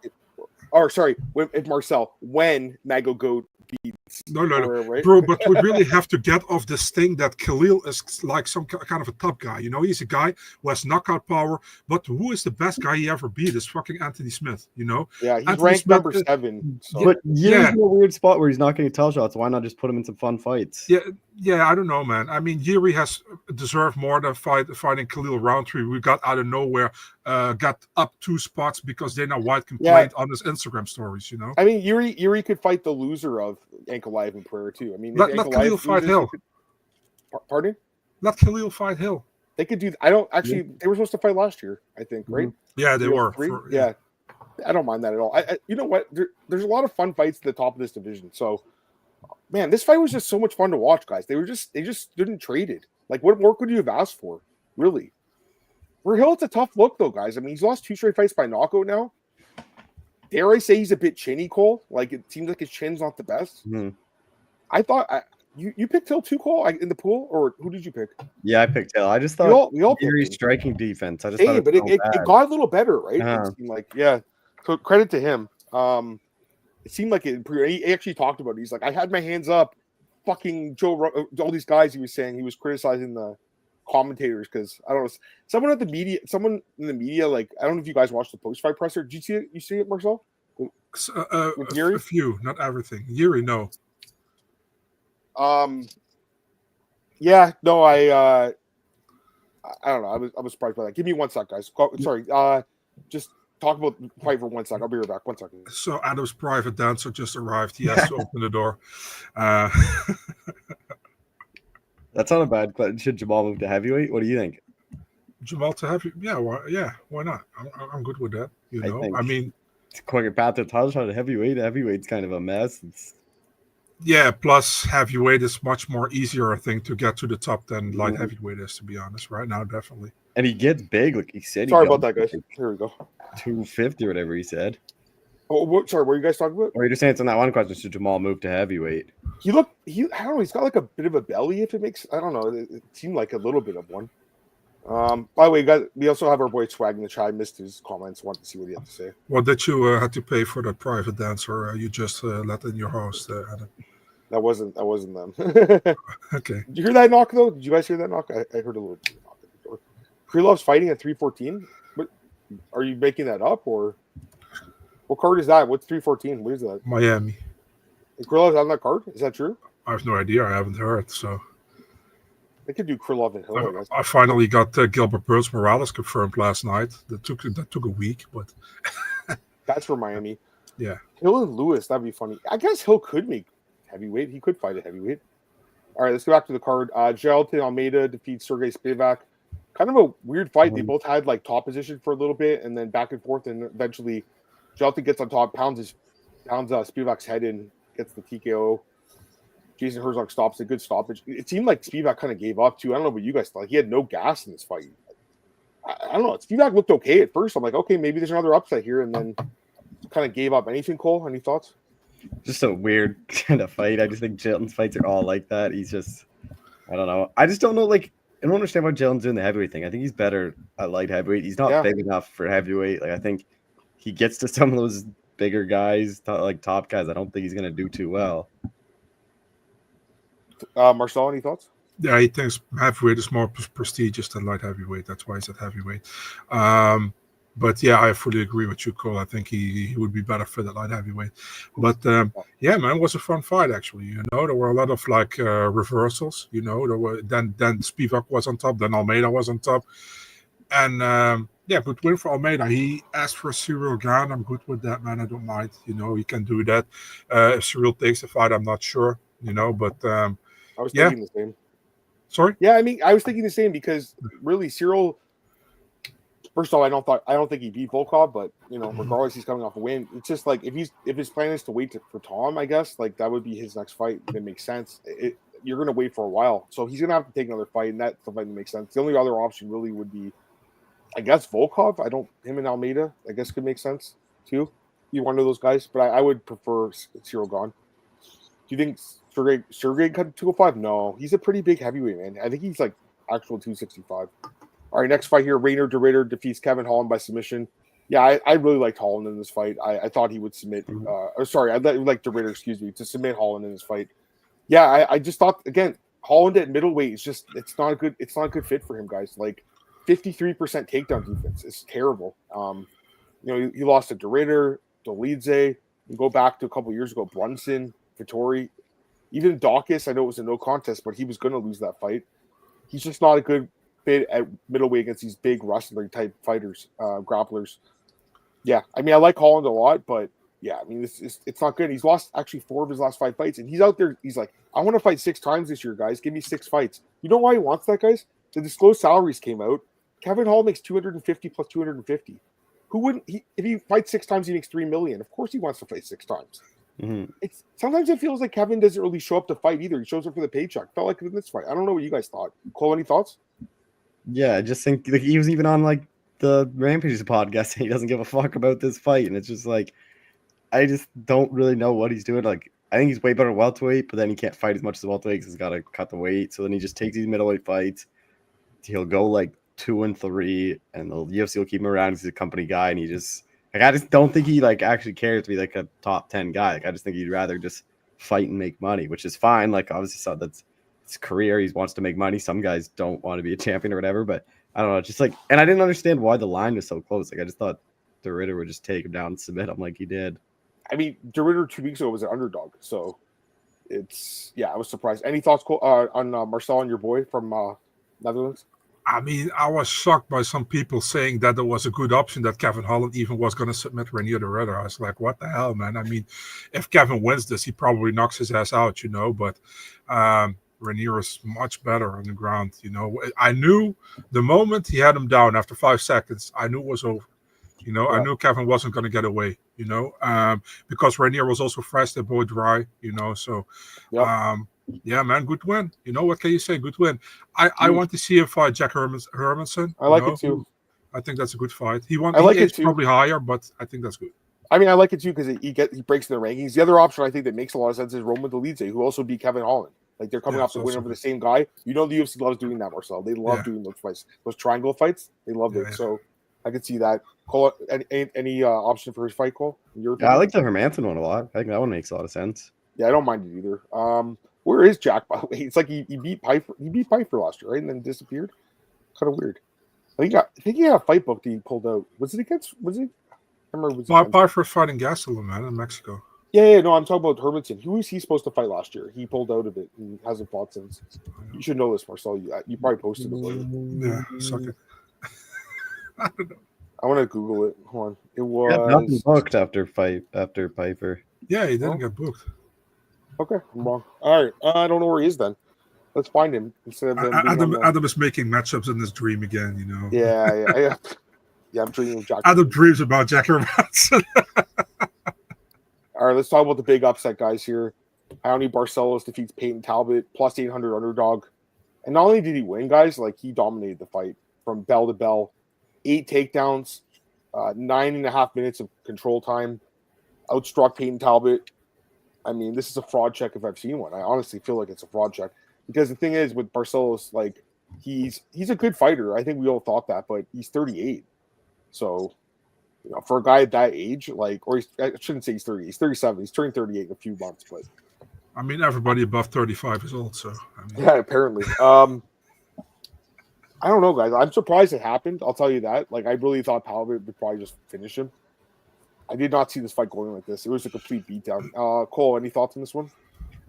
If Marcel, when Mago Goat beats Pereira, right? Bro, but we really have to get off this thing that Khalil is like some kind of a top guy. He's a guy who has knockout power, but who is the best guy he ever beat is fucking Anthony Smith, Yeah, he's Anthony ranked Smith number 7. So. But he's in a weird spot where he's not getting title shots. Why not just put him in some fun fights? Yeah, I don't know, man. I mean, Yuri has deserved more than fighting Khalil Roundtree. We got out of nowhere, got up 2 spots because Dana White complained on his Instagram stories, I mean, Yuri could fight the loser of Ankalaev and Pereira too. I mean, let Khalil fight Hill. Pardon? Let Khalil fight Hill. They could do. I don't actually. They were supposed to fight last year, I think, right? Yeah, they were. Yeah, I don't mind that at all. You know what? There's a lot of fun fights at the top of this division. So, man, this fight was just so much fun to watch, guys. They just didn't trade it. Like, what more could you have asked for, really? For Hill, it's a tough look, though, guys. I mean, he's lost 2 straight fights by knockout now. dare I say he's a bit chinny, Cole? Like it seems like his chin's not the best. Mhm. I thought you picked Hill too, Cole, in the pool, or who did you pick? Yeah, I picked Hill. I just thought We all Yuri's picked him. striking defense. I just Hey, thought but it got a little better, right? Uh-huh. It seemed like, yeah. So credit to him. It seemed like he actually talked about it. He's like, I had my hands up. Fucking all these guys he was saying, he was criticizing the commentators because I don't know, someone in the media, like I don't know if you guys watched the post-fight presser. Did you see it? You see it, Marcel? A few, not everything. Yuri, no. Yeah, no, I don't know. I was surprised by that. Give me 1 sec, guys. Sorry. Just talk about the fight for 1 sec. I'll be right back. 1 second. So Adam's private dancer just arrived. He has to open the door. That's not a bad question. Should Jamal move to heavyweight? What do you think? Jamal to heavy? Yeah, why not? I'm good with that. You know, I mean, it's a quicker path to title shot at heavyweight. Heavyweight's kind of a mess. Yeah, plus heavyweight is much more easier, I think, to get to the top than light heavyweight is, to be honest, right now, definitely. And he gets big, like he said. Sorry about that, guys. Here we go. 250 or whatever he said. Oh, sorry, what are you guys talking about? Or you're just answering that one question. Should Jamal move to heavyweight? I don't know, he's got like a bit of a belly, if it makes, I don't know. It seemed like a little bit of one. By the way, guys, we also have our boy Swag in the chat. I missed his comments. Wanted to see what he had to say. What did you had to pay for that private dancer you just let in your house, Adam? That wasn't them. Okay. Did you hear that knock, though? Did you guys hear that knock? I heard a little bit of knock at the door. Krylov's fighting at 314? What, are you making that up, or what card is that? What's 314? What is that? Miami. And Krylov's on that card? Is that true? I have no idea. I haven't heard, so. They could do Krylov and Hill, I guess. I finally got Gilbert Burns Morales confirmed last night. That took a week, but that's for Miami. Yeah. Hill and Lewis, that'd be funny. I guess Hill could make heavyweight. He could fight at heavyweight. All right, let's go back to the card. Gelton Almeida defeats Sergey Spivak. Kind of a weird fight. They both had like top position for a little bit, and then back and forth, and eventually Gelton gets on top, pounds Spivak's head in, gets the TKO. Jason Herzog stops a good stoppage. It seemed like Spivak kind of gave up too. I don't know what you guys thought. He had no gas in this fight. I don't know. Spivak looked okay at first. I'm like, okay, maybe there's another upset here, and then kind of gave up. Anything, Cole? Any thoughts? Just a weird kind of fight. I just think Gelton's fights are all like that. He's just, I don't know. I just don't know. Like, I don't understand why Gelton's doing the heavyweight thing. I think he's better at light heavyweight. He's not big enough for heavyweight. Like, I think he gets to some of those bigger guys, like top guys. I don't think he's gonna do too well. Marcel, any thoughts? Yeah, he thinks heavyweight is more prestigious than light heavyweight. That's why he's at heavyweight. But yeah, I fully agree with you, Cole. I think he would be better fit at light heavyweight. But yeah, man, it was a fun fight actually. You know, there were a lot of like reversals. You know, there were then Spivak was on top, then Almeida was on top, and yeah, good win for Almeida. He asked for a Cyril Gane. I'm good with that, man. I don't mind. You know, he can do that. If Cyril takes the fight, I'm not sure. You know, but I was thinking the same. Sorry? Yeah, I mean, I was thinking the same because really Cyril. First of all, I don't think he beat Volkov, but you know, regardless, he's coming off a win. It's just like if his plan is to wait for Tom, I guess like that would be his next fight. That makes sense. You're going to wait for a while, so he's going to have to take another fight, and that's the fight that makes sense. The only other option really would be, I guess, Volkov. Him and Almeida, I guess, could make sense too. You're one of those guys, but I would prefer Cyril Gane. Do you think Sergey cut 205? No, he's a pretty big heavyweight, man. I think he's like actual 265. All right, next fight here. Rainer de Ridder defeats Kevin Holland by submission. Yeah, I really liked Holland in this fight. I thought he would submit. I'd like de Ridder, to submit Holland in this fight. Yeah, I just thought again, Holland at middleweight is just it's not a good fit for him, guys. Like 53% takedown defense is terrible. You know, he lost to de Ridder, Dolidze. You go back to a couple years ago, Brunson, Vittori, even Dawkins. I know it was a no contest, but he was going to lose that fight. He's just not a good fit at middleweight against these big wrestling type fighters, grapplers. Yeah, I mean, I like Holland a lot, but yeah, I mean, it's not good. He's lost actually 4 of his last 5 fights, and he's out there. He's like, I want to fight 6 times this year, guys. Give me 6 fights. You know why he wants that, guys? The disclosed salaries came out. Kevin Hall makes 250 plus 250. Who wouldn't? If he fights 6 times, he makes $3 million. Of course, he wants to fight 6 times. Mm-hmm. Sometimes it feels like Kevin doesn't really show up to fight either. He shows up for the paycheck. Felt like in this fight. I don't know what you guys thought. Chloe, any thoughts? Yeah, I just think like, he was even on like the Rampage's podcast. He doesn't give a fuck about this fight, and it's just like I just don't really know what he's doing. Like, I think he's way better at welterweight, but then he can't fight as much as welterweight because he's got to cut the weight. So then he just takes these middleweight fights. He'll go like 2-3, and the UFC will keep him around. He's a company guy, and he just like I just don't think he like actually cares to be like a top 10 guy. Like I just think he'd rather just fight and make money, which is fine. Like obviously, so that's his career. He wants to make money. Some guys don't want to be a champion or whatever, but I don't know. Just like, and I didn't understand why the line was so close. Like I just thought De Ridder would just take him down and submit him like he did. I mean, De Ridder 2 weeks ago was an underdog, so it's I was surprised. Any thoughts on Marcel and your boy from Netherlands? I mean, I was shocked by some people saying that it was a good option that Kevin Holland even was going to submit Reinier De Ridder. I was like, what the hell, man? I mean, if Kevin wins this, he probably knocks his ass out, but Reinier is much better on the ground, I knew the moment he had him down after 5 seconds, I knew it was over. I knew Kevin wasn't going to get away, because Reinier was also fresh, they both dry, so yeah, man, good win. What can you say? Good win. I want to see him fight Jack Hermanson. I like it too. I think that's a good fight. He like it too. Probably higher, but I think that's good. I mean, I like it too because he breaks in the rankings. The other option I think that makes a lot of sense is Roman Dolidze, who also beat Kevin Holland. Like they're coming off the win over the same guy. The UFC loves doing that, Marcel. They love doing those fights, those triangle fights. They love it. So I could see that. Cole, any option for his fight, Cole? I like the Hermanson one a lot. I think that one makes a lot of sense. Yeah, I don't mind it either. Where is Jack, by the way? It's like he beat Piper. He beat Piper last year, right? And then disappeared. Kind of weird. I think he had a fight booked he pulled out. Was it against? Was it? I remember. Piper's fighting Gastelum, man, in Mexico. Yeah, no, I'm talking about Hermanson. Who was he supposed to fight last year? He pulled out of it and hasn't fought since. You should know this, Marcel. You probably posted it. Yeah, suck it. I don't know. I want to Google it. Hold on. It was nothing booked after Piper. Yeah, he didn't get booked. Okay, I'm wrong. All right, I don't know where he is then. Let's find him instead of Adam is making matchups in his dream again. Yeah. I'm dreaming of Jack. Adam dreams about Jack Hermanson. All right, let's talk about the big upset, guys. Here, Ioni Barcelos defeats Peyton Talbot plus 800 underdog, and not only did he win, guys, like he dominated the fight from bell to bell. 8 takedowns, 9.5 minutes of control time, outstruck Peyton Talbot. I mean, this is a fraud check if I've seen one. I honestly feel like it's a fraud check because the thing is with Barcelos, like he's a good fighter. I think we all thought that, but he's 38. So, for a guy at that age, like, I shouldn't say he's 30. He's 37. He's turning 38 in a few months, but I mean, everybody above 35 is old. So yeah, apparently. I don't know, guys. I'm surprised it happened. I'll tell you that. Like, I really thought Talbot would probably just finish him. I did not see this fight going like this. It was a complete beatdown. Cole, any thoughts on this one?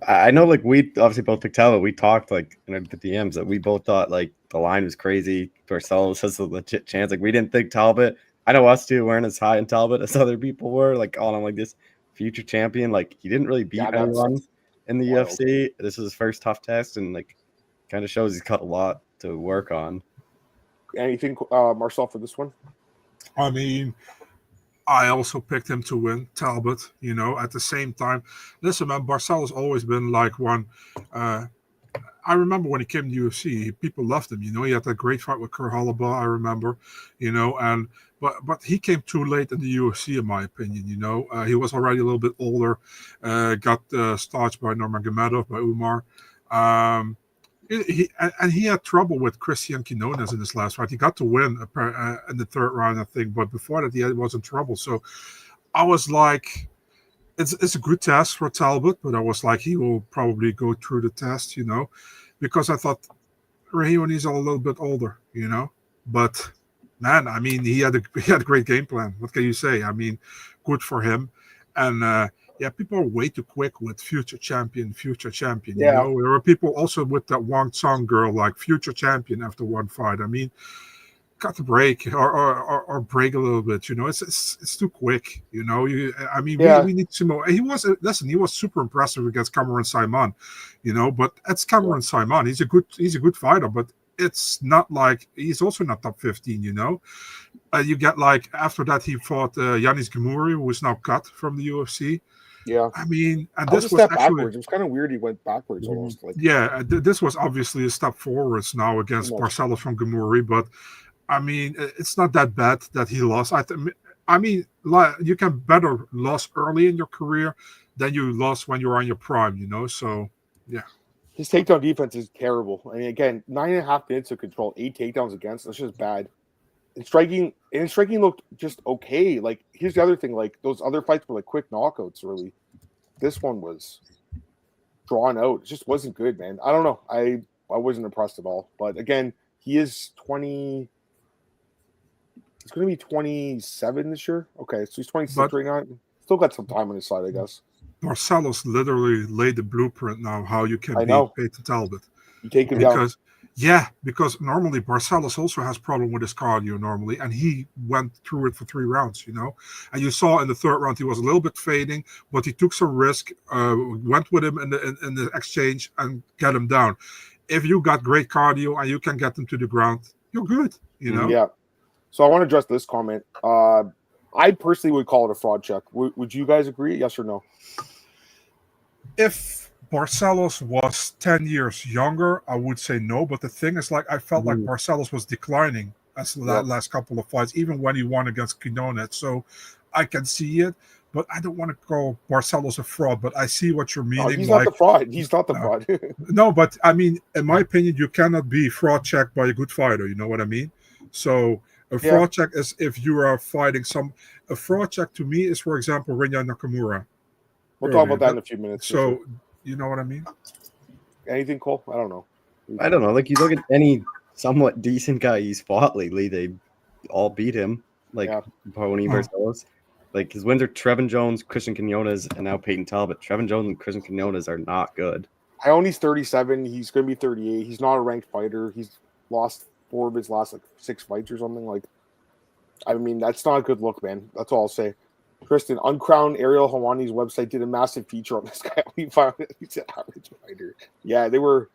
I know, like, we obviously both picked Talbot. We talked, like, in the DMs that we both thought, like, the line was crazy. Barcelos has a legit chance. Like, we didn't think Talbot. I know us two weren't as high in Talbot as other people were. Like, calling him, like, this future champion. Like, he didn't really beat anyone in the UFC. This was his first tough test, and, like, kind of shows he's got a lot to work on. Anything, Marcel, for this one? I mean, I also picked him to win, Talbot, at the same time. Listen, man, Barcelos always been like one. I remember when he came to UFC, people loved him. He had that great fight with Kerr Holloway, I remember, but he came too late in the UFC, in my opinion. He was already a little bit older, got starched by Nurmagomedov, by Umar. He had trouble with Christian Quinones in his last fight. He got to win in the third round, I think, but before that, he was in trouble. So I was like, it's a good test for Talbot, but I was like, he will probably go through the test, because I thought Raheem is a little bit older, But man, I mean, he had a great game plan. What can you say? I mean, good for him, and. Yeah, people are way too quick with future champion. Yeah. There were people also with that Wang Song girl, like future champion after one fight. I mean, cut the break or break a little bit. It's too quick. We need some more. He was super impressive against Cameron Simon. But it's Cameron Simon. He's a good fighter, but it's not like he's also not top 15. You get like after that he fought Yanis Gamouri, who is now cut from the UFC. Yeah, I mean, and this was actually backwards. It was kind of weird. He went backwards almost. Like this was obviously a step forwards now against Barcelos from Gamouri, but I mean, it's not that bad that he lost. I mean, like, you can better lose early in your career than you lost when you're on your prime, you know? So, yeah. His takedown defense is terrible. I mean, again, 9.5 minutes of control, 8 takedowns against. That's just bad. And striking looked just okay. Like, here's the other thing. Like, those other fights were like quick knockouts, really. This one was drawn out. It just wasn't good, man. I don't know. I wasn't impressed at all. But again, he is 20. He's going to be 27 this year. Okay, so he's 26 right now. Still got some time on his side, I guess. Barcelos literally laid the blueprint now how you can beat Peyton Talbot. You take him down. Yeah, because normally Barcelos also has problem with his cardio normally, and he went through it for 3 rounds, you know. And you saw in the 3rd round he was a little bit fading, but he took some risk, went with him in the exchange and get him down. If you got great cardio and you can get them to the ground, you're good, you know. Yeah. So I want to address this comment. I personally would call it a fraud check. Would you guys agree? Yes or no? If Barcelos was 10 years younger, I would say no. But the thing is, like, I felt like Barcelos was declining as the last couple of fights, even when he won against Quinones. So I can see it, but I don't want to call Barcelos a fraud. But I see what you're meaning. No, he's not the fraud. He's not the fraud. No, but I mean, in my opinion, you cannot be fraud checked by a good fighter. You know what I mean? So a fraud check is if you are fighting a fraud check to me is, for example, Rinya Nakamura. We'll talk about that in a few minutes. So, you know what I mean? Anything, Cole? I don't know. Like, you look at any somewhat decent guy he's fought lately, they all beat him. Like, Pony Barcelos. Like, his wins are Trevin Jones, Christian Quinones, and now Peyton Talbot. Trevin Jones and Christian Quinones are not good. Ione's 37. He's going to be 38. He's not a ranked fighter. He's lost 4 of his last, 6 fights or something. Like, I mean, that's not a good look, man. That's all I'll say. Tristan, Uncrowned Ariel Hawani's website did a massive feature on this guy. We found it. He's an average fighter. Yeah, they were.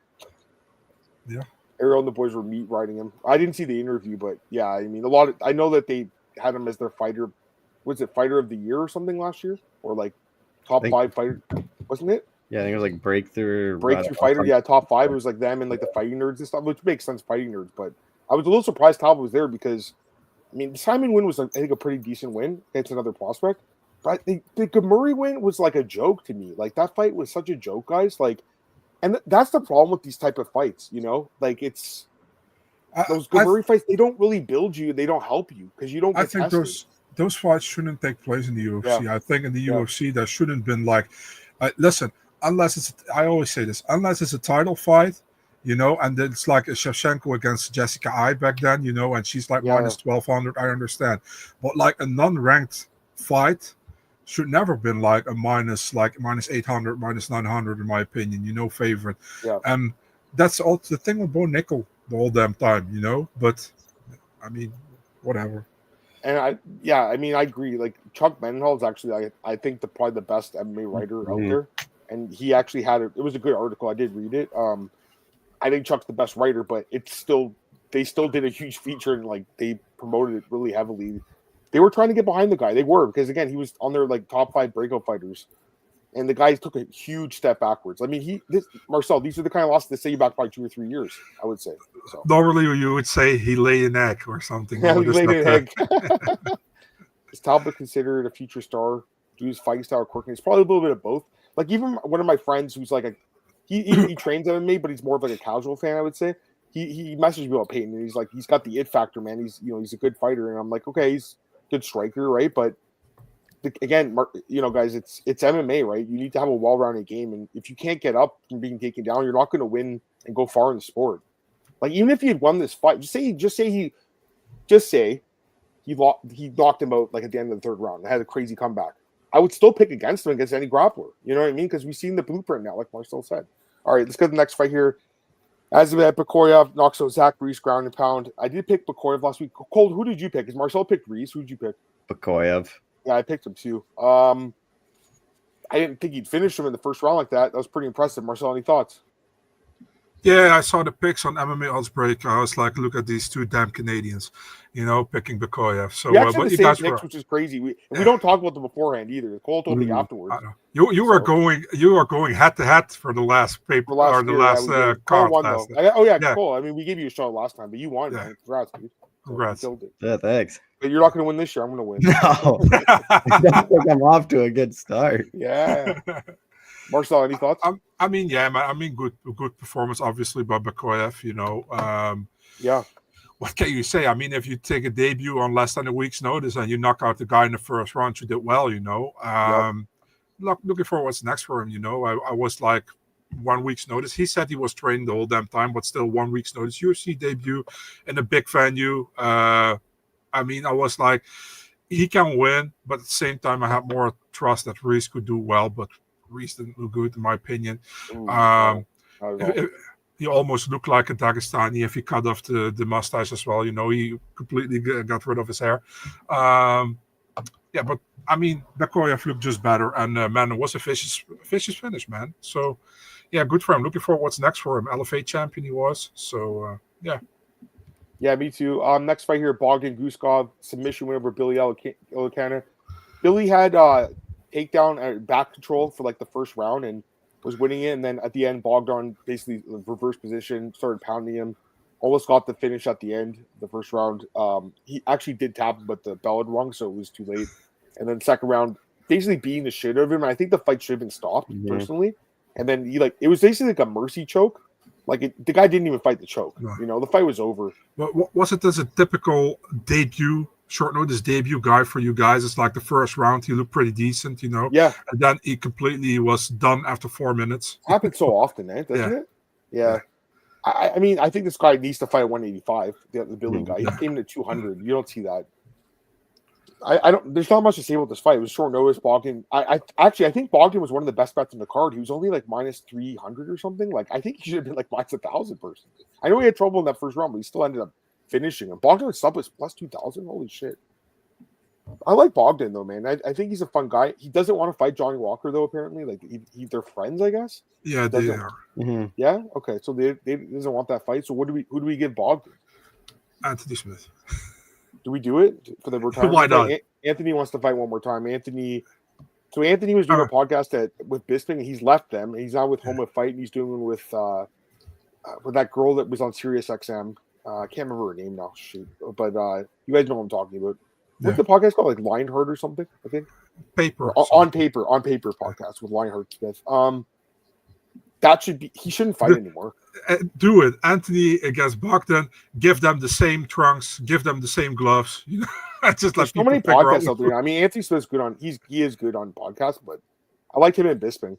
Yeah. Ariel and the boys were meat riding him. I didn't see the interview, but yeah, I mean, I know that they had him as their fighter. Was it fighter of the year or something last year? Or like top 5 fighter, wasn't it? Yeah, I think it was like breakthrough fighter. Yeah, top 5. It was like them and like the fighting nerds and stuff, which makes sense, fighting nerds. But I was a little surprised Talbot was there because, I mean, the Simon win was, I think, a pretty decent win against another prospect. But the Gamuri win was like a joke to me. Like, that fight was such a joke, guys. Like, and that's the problem with these type of fights, you know? Like, it's those Gamuri fights, they don't really build you. They don't help you because you don't get tested. I think those fights shouldn't take place in the UFC. Yeah. I think in the UFC, there shouldn't been like, listen, unless it's, I always say this, unless it's a title fight, you know, and it's like a Shevchenko against Jessica I back then, you know, and she's like minus 1,200, I understand. But like a non-ranked fight should never been like a minus 800, minus 900, in my opinion, you know, favorite. Yeah. And that's all the thing with Bo Nickel the whole damn time, you know, but I mean, whatever. And I agree. Like, Chuck Mendenhall is actually, I think, probably the best MMA writer out there. And he actually had it was a good article. I did read it. I think Chuck's the best writer, but they still did a huge feature and like they promoted it really heavily. They were trying to get behind the guy. They were, because again, he was on their like top 5 breakout fighters, and the guy took a huge step backwards. I mean, Marcel, these are the kind of losses that set you back by 2 or 3 years, I would say. So normally you would say he lay an egg or something. Yeah, he laid an egg. Is Talbot considered a future star? Do his fighting style quirky? It's probably a little bit of both. Like, even one of my friends who's like he trains MMA, but he's more of like a casual fan, I would say. He messaged me about Peyton, and he's like, he's got the it factor, man. He's a good fighter, and I'm like, okay, he's a good striker, right? But again, you know, guys, it's MMA, right? You need to have a well-rounded game, and if you can't get up from being taken down, you're not going to win and go far in the sport. Like, even if he had won this fight, just say he knocked him out like at the end of the 3rd round and had a crazy comeback, I would still pick against him against any grappler. You know what I mean? Because we've seen the blueprint now, like Marcel said. All right, let's go to the next fight here. Azamat Bakoyev knocks out Zach Reese ground and pound. I did pick Bakoyev last week. Cole, who did you pick? Because Marcel picked Reese. Who did you pick? Bakoyev. Yeah, I picked him too. I didn't think he'd finish him in the 1st round like that. That was pretty impressive. Marcel, any thoughts? Yeah, I saw the picks on MMA Oddsbreak. I was like, look at these 2 damn Canadians, you know, picking Bakoyev. So, but you guys picks, which is crazy. We don't talk about them beforehand either. Cole told me afterwards. You were going head to head for the last paper or the last card. Cole. I mean, we gave you a shot last time, but you won. Man. Congrats, dude. Congrats. Killed it. Yeah, thanks. But you're not going to win this year. I'm going to win. No, I don't think I'm off to a good start. Yeah. Marcel, any thoughts? I mean, yeah, man. I mean, good performance, obviously, by Makhachev. Yeah. What can you say? I mean, if you take a debut on less than a week's notice and you knock out the guy in the first round, you did well. Looking for what's next for him. I was like 1 week's notice. He said he was training the whole damn time, but still 1 week's notice. UFC debut in a big venue. I mean, I was like, he can win, but at the same time, I had more trust that Reese could do well, but Reese didn't look good, in my opinion. He almost looked like a Dagestani if he cut off the mustache as well. He completely got rid of his hair. But I mean, Makhachev looked just better, and man, it was a vicious finish, man. So, yeah, good for him. Looking for what's next for him. LFA champion he was. So, yeah. Yeah, me too. Next fight here, Bogdan Guskov, submission win over Billy Elikana. Billy had takedown back control for like the first round and was winning it, and then at the end, Bogdan basically reverse position, started pounding him, almost got the finish at the end, the first round. He actually did tap him, but the bell had rung, so it was too late. And then second round, basically beating the shit out of him. And I think the fight should have been stopped personally. And then it was basically like a mercy choke. The guy didn't even fight the choke. No. The fight was over. Well, was it as a typical short notice debut guy for you guys? It's like the first round, he looked pretty decent, Yeah. And then he completely was done after 4 minutes. Happens so often, doesn't it? Yeah. I mean, I think this guy needs to fight at 185, the Billy guy. He came in at 200. You don't see that. I don't. There's not much to say about this fight. It was short notice. Bogdan. I think Bogdan was one of the best bets in the card. He was only like minus 300 or something. Like I think he should have been like minus 1,000 person. I know he had trouble in that first round, but he still ended up finishing him. Bogdan was sub was plus 2,000. Holy shit! I like Bogdan though, man. I think he's a fun guy. He doesn't want to fight Johnny Walker though. Apparently, like they're friends, I guess. Yeah, they are. Mm-hmm. Yeah. Okay. So they doesn't want that fight. So who do we give Bogdan? Anthony Smith. Do we do it for the retirement? Why not? Anthony wants to fight one more time. Anthony was doing a podcast with Bisping, and he's left them. He's now with Home of Fight, and he's doing with that girl that was on Sirius XM. I can't remember her name now. Shoot, but you guys know what I'm talking about. What's the podcast called? Like Lionheart or something? I think. On paper podcast with Lionheart Smith. That should be. He shouldn't fight anymore. Do it, Anthony against Bogdan. Give them the same trunks. Give them the same gloves. Just There's so many podcasts out there. I mean, Anthony Smith's good on. He is good on podcasts, but I like him in Bisping.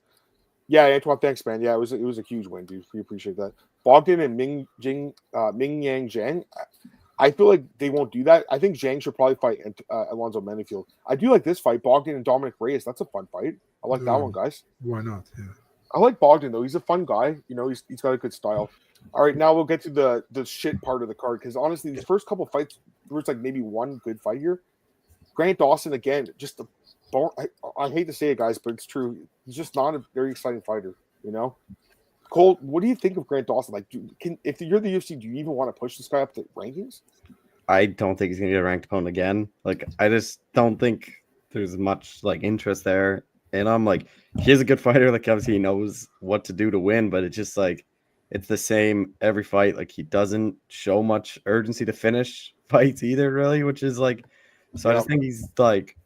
Yeah, Antoine, thanks, man. Yeah, it was a huge win, dude. We appreciate that. Bogdan and Ming Yang Zhang. I feel like they won't do that. I think Zhang should probably fight Alonzo Menifield. I do like this fight, Bogdan and Dominic Reyes. That's a fun fight. I like that one, guys. Why not? Yeah. I like Bogdan though. He's a fun guy. He's got a good style. All right, now we'll get to the shit part of the card because honestly, these first couple fights, there was like maybe one good fight here. Grant Dawson again, just I hate to say it, guys, but it's true. He's just not a very exciting fighter. Cole, what do you think of Grant Dawson? Like, if you're the UFC, do you even want to push this guy up the rankings? I don't think he's gonna get a ranked opponent again. Like, I just don't think there's much like interest there. And I'm like, he's a good fighter. Like, obviously, he knows what to do to win, but it's just like, it's the same every fight. Like, he doesn't show much urgency to finish fights either, really, which is like, so I just think he's like,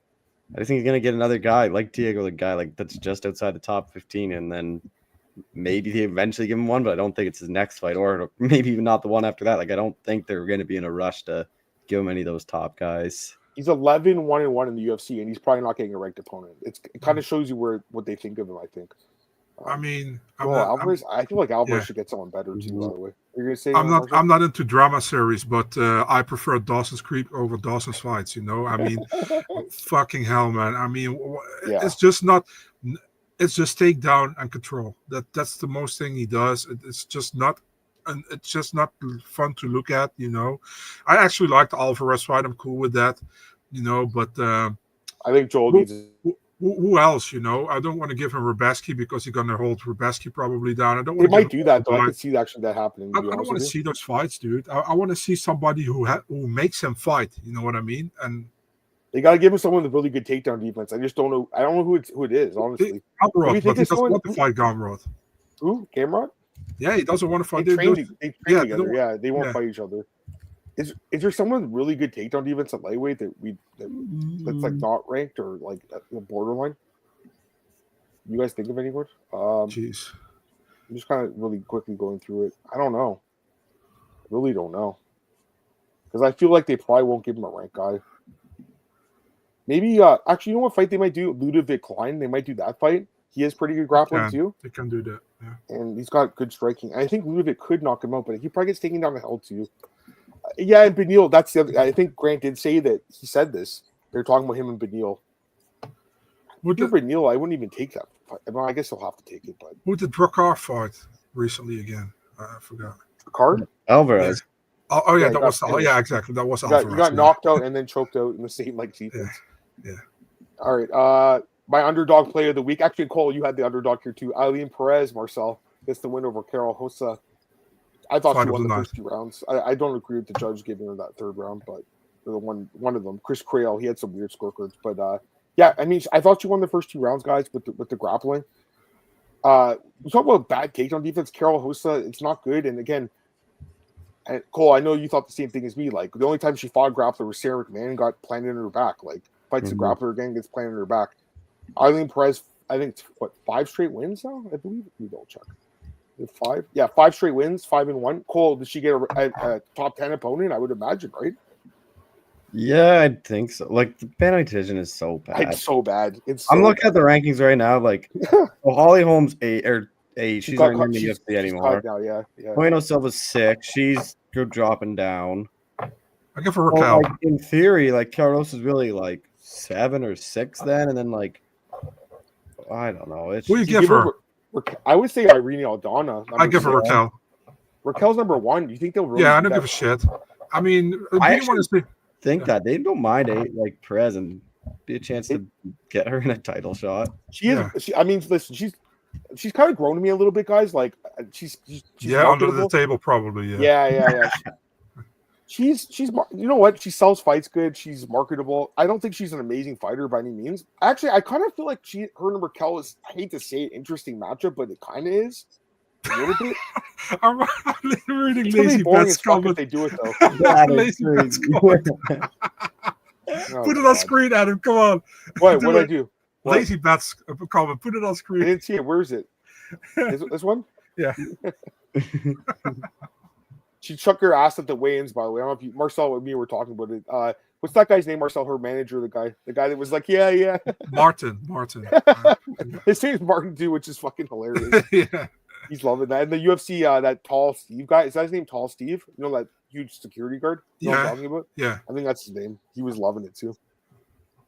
I just think he's going to get another guy like Diego, the guy like that's just outside the top 15, and then maybe they eventually give him one, but I don't think it's his next fight, or maybe even not the one after that. Like, I don't think they're going to be in a rush to give him any of those top guys. He's 11-1-1 in the UFC, and he's probably not getting a ranked opponent. It kind of shows you what they think of him, I think. I mean, Alvarez. I feel like Alvarez should get someone better too. By the way, you're gonna say I'm not into drama series, but I prefer Dawson's Creek over Dawson's Fights. I mean, fucking hell, man. I mean, it's just not. It's just takedown and control. That's the most thing he does. It's just not. And it's just not fun to look at. I actually like the Alvarez fight. I'm cool with that. But I think Joel needs. Who else? I don't want to give him Rubeski because he's gonna hold Rubeski probably down. I don't. They might do that though. I could see actually that happening. I don't want to see those fights, dude. I want to see somebody who makes him fight. You know what I mean? And they got to give him someone with really good takedown defense. I just don't know. I don't know who it is. Honestly, Gamrot, but he doesn't want to fight Gamrot. Who? Gamrot? Yeah, he doesn't want to fight. They train together. Yeah, they won't fight each other. Is there someone with really good takedown defense at lightweight that's like not ranked or like at the borderline? You guys think of anyone? Jeez. I'm just kind of really quickly going through it. I don't know. I really don't know. Because I feel like they probably won't give him a rank guy. Maybe, actually, you know what fight they might do? Ludovic Klein. They might do that fight. He has pretty good grappling, too. They can do that, yeah. And he's got good striking. I think Ludovic could knock him out, but he probably gets taken down the hell, too. Yeah, and Beneil, that's the other. I think Grant did say that he said this. They're talking about him and Beneil. Beneil, I wouldn't even take that fight. Well, I guess he'll have to take it, but who did Drakkar fight recently again? I forgot. Drakkar? Alvarez. Yeah. Exactly. That was Alvarez. He got knocked out and then choked out in the same sequence. Yeah. All right. My underdog player of the week. Actually, Cole, you had the underdog here too. Eileen Perez, Marcel gets the win over Carol Hossa. I thought she won the first 2 rounds. I don't agree with the judge giving her that 3rd round, but the one of them, Chris Crail, he had some weird scorecards. But yeah, I mean, I thought she won the first 2 rounds, guys, with the grappling. We talk about bad takedown defense. Carol Hossa, it's not good. And again, Cole, I know you thought the same thing as me. Like the only time she fought a grappler was Sarah McMahon, got planted in her back. Like fights the grappler again, gets planted in her back. Eileen Perez, I think 5 straight wins now. I believe. We don't check. 5, yeah, 5 straight wins, 5-1. Cole, did she get a top 10 opponent? I would imagine, right? Yeah, I think so. Like the bantamweight division is so bad. It's so bad. I'm looking at the rankings right now. Like, Holly Holmes 8 or 8. She's not in the UFC anymore. Now, yeah. Bueno Silva's 6. She's dropping down. I give her Raquel. Like, in theory, like Carlos is really like 7 or 6 then, and then like I don't know. What do you give her? I would say Irene Aldana. I give her Raquel. Raquel's number 1. Do you think they'll really? Yeah, I don't give a shit. I mean, I think that they don't mind 8 like Perez and be a chance to get her in a title shot. She is. I mean, listen, she's kind of grown to me a little bit, guys. Like she's under the table probably. Yeah. She's you know what? She sells fights good. She's marketable. I don't think she's an amazing fighter by any means. Actually, I kind of feel like her and Raquel is, I hate to say it, interesting matchup, but it kind of is. A little bit. I'm reading Lazy Bet's comment. They do it though. Lazy Bet's comment. Put it on screen, Adam. Come on. What did I do? Lazy Bet's comment. Put it on screen. I didn't see it. Where is it? Is it this one? Yeah. She chucked her ass at the weigh-ins, by the way. I don't know if Marcel and me were talking about it. What's that guy's name, Marcel? Her manager, the guy that was like, yeah. Martin. His name's Martin too, which is fucking hilarious. Yeah. He's loving that. And the UFC, that tall Steve guy, is that his name, Tall Steve? You know that huge security guard? You know what I'm talking about? Yeah. I think that's his name. He was loving it too.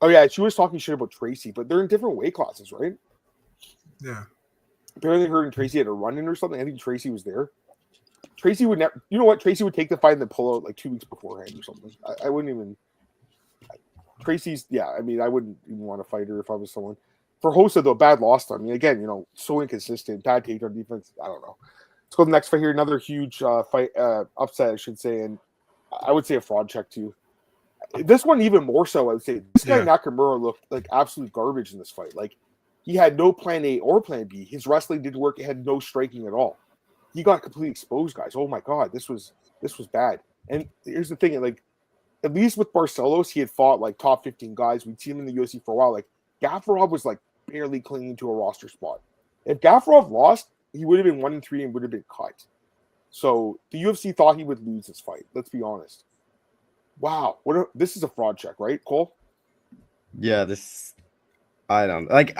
Oh yeah, she was talking shit about Tracy, but they're in different weight classes, right? Yeah. Apparently her and Tracy had a run-in or something. I think Tracy was there. Tracy would never, you know what? Tracy would take the fight and then pull out like 2 weeks beforehand or something. I wouldn't even. Tracy's, yeah. I mean, I wouldn't even want to fight her if I was someone. For Hossa, though, bad loss. I mean, again, so inconsistent, bad takedown defense. I don't know. Let's go to the next fight here. Another huge fight, upset, I should say, and I would say a fraud check too. This one even more so. I would say this guy Nakamura looked like absolute garbage in this fight. Like he had no plan A or plan B. His wrestling didn't work. He had no striking at all. He got completely exposed, guys. Oh my God, this was bad. And here's the thing, like at least with Barcelos, he had fought like top 15 guys. We'd seen him in the UFC for a while. Like Gafarov was like barely clinging to a roster spot. If Gafarov lost, he would have been 1-3 and would have been cut. So the UFC thought he would lose this fight. Let's be honest. Wow, this is a fraud check, right, Cole? Yeah, I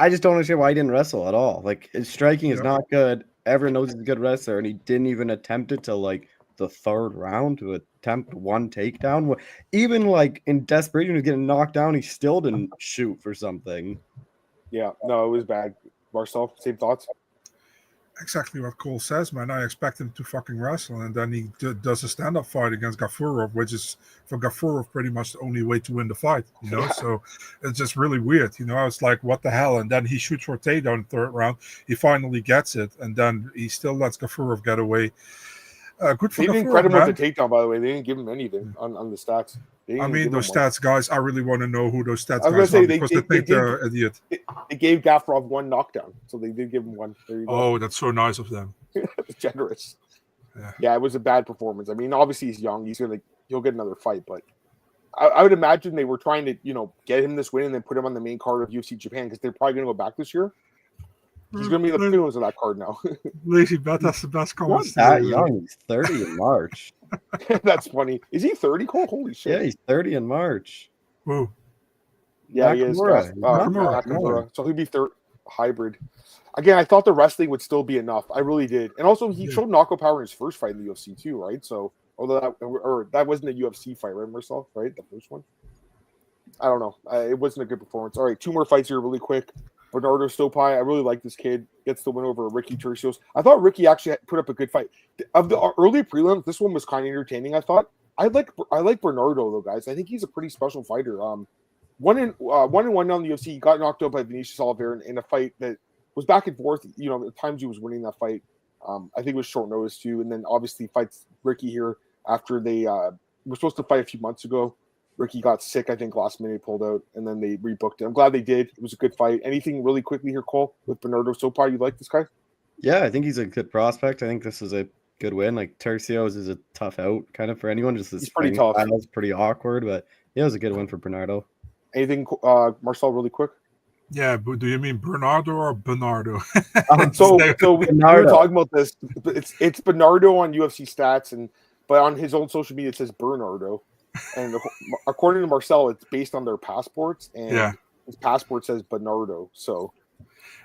just don't understand why he didn't wrestle at all. Like his striking is not good. Everyone knows he's a good wrestler, and he didn't even attempt it till like the 3rd round to attempt 1 takedown. Even like in desperation, he was getting knocked down. He still didn't shoot for something. Yeah, no, it was bad. Marcel, same thoughts? Exactly what Cole says, man. I expect him to fucking wrestle, and then he does a stand-up fight against Gafurov, which is for Gafurov pretty much the only way to win the fight, So it's just really weird, I was like, what the hell? And then he shoots for a takedown in the 3rd round. He finally gets it, and then he still lets Gafurov get away. Good for Gafurov. They didn't credit him with the takedown, by the way. They didn't give him anything on the stats. I mean, those stats guys, I really want to know who those stats guys are because they think they're an idiot. They gave Gafurov 1 knockdown, so they did give him 1. There you go. Oh, that's so nice of them. It's generous. Yeah, it was a bad performance. I mean, obviously he's young. He's gonna he'll get another fight. But I would imagine they were trying to, get him this win and then put him on the main card of UFC Japan because they're probably going to go back this year. He's going to be the prelims of that card now. Lazy bet, that's the best comment. Not that young. He's 30 in March. That's funny. Is he 30, Cole? Holy shit. Yeah, he's 30 in March. Who? Yeah, he is. Nakamura. So he'd be third hybrid. Again, I thought the wrestling would still be enough. I really did. And also, he showed knockout power in his first fight in the UFC too, right? So, although that wasn't a UFC fight, right, Marcel? Right, the first one. I don't know. It wasn't a good performance. All right, 2 more fights here, really quick. Bernardo Stopai, I really like this kid. Gets the win over Ricky Tercios. I thought Ricky actually put up a good fight. Of the early prelims, this one was kind of entertaining. I thought. I like Bernardo though, guys. I think he's a pretty special fighter. One and one down the UFC. He got knocked out by Vinicius Oliveira in a fight that was back and forth. At times he was winning that fight. I think it was short notice too. And then obviously fights Ricky here after they were supposed to fight a few months ago. Ricky got sick, I think, last minute, pulled out, and then they rebooked it. I'm glad they did. It was a good fight. Anything really quickly here, Cole, with Bernardo Stopai? You like this guy? Yeah, I think he's a good prospect. I think this is a good win. Like, Tercios is a tough out kind of for anyone. Just he's pretty tough. It's pretty awkward, but yeah, it was a good win for Bernardo. Anything, Marcel, really quick? Yeah, but do you mean Bernardo or Bernardo? So we were talking about this. It's Bernardo on UFC stats, but on his own social media it says Bernardo. And according to Marcel, it's based on their passports, and his passport says Bernardo. So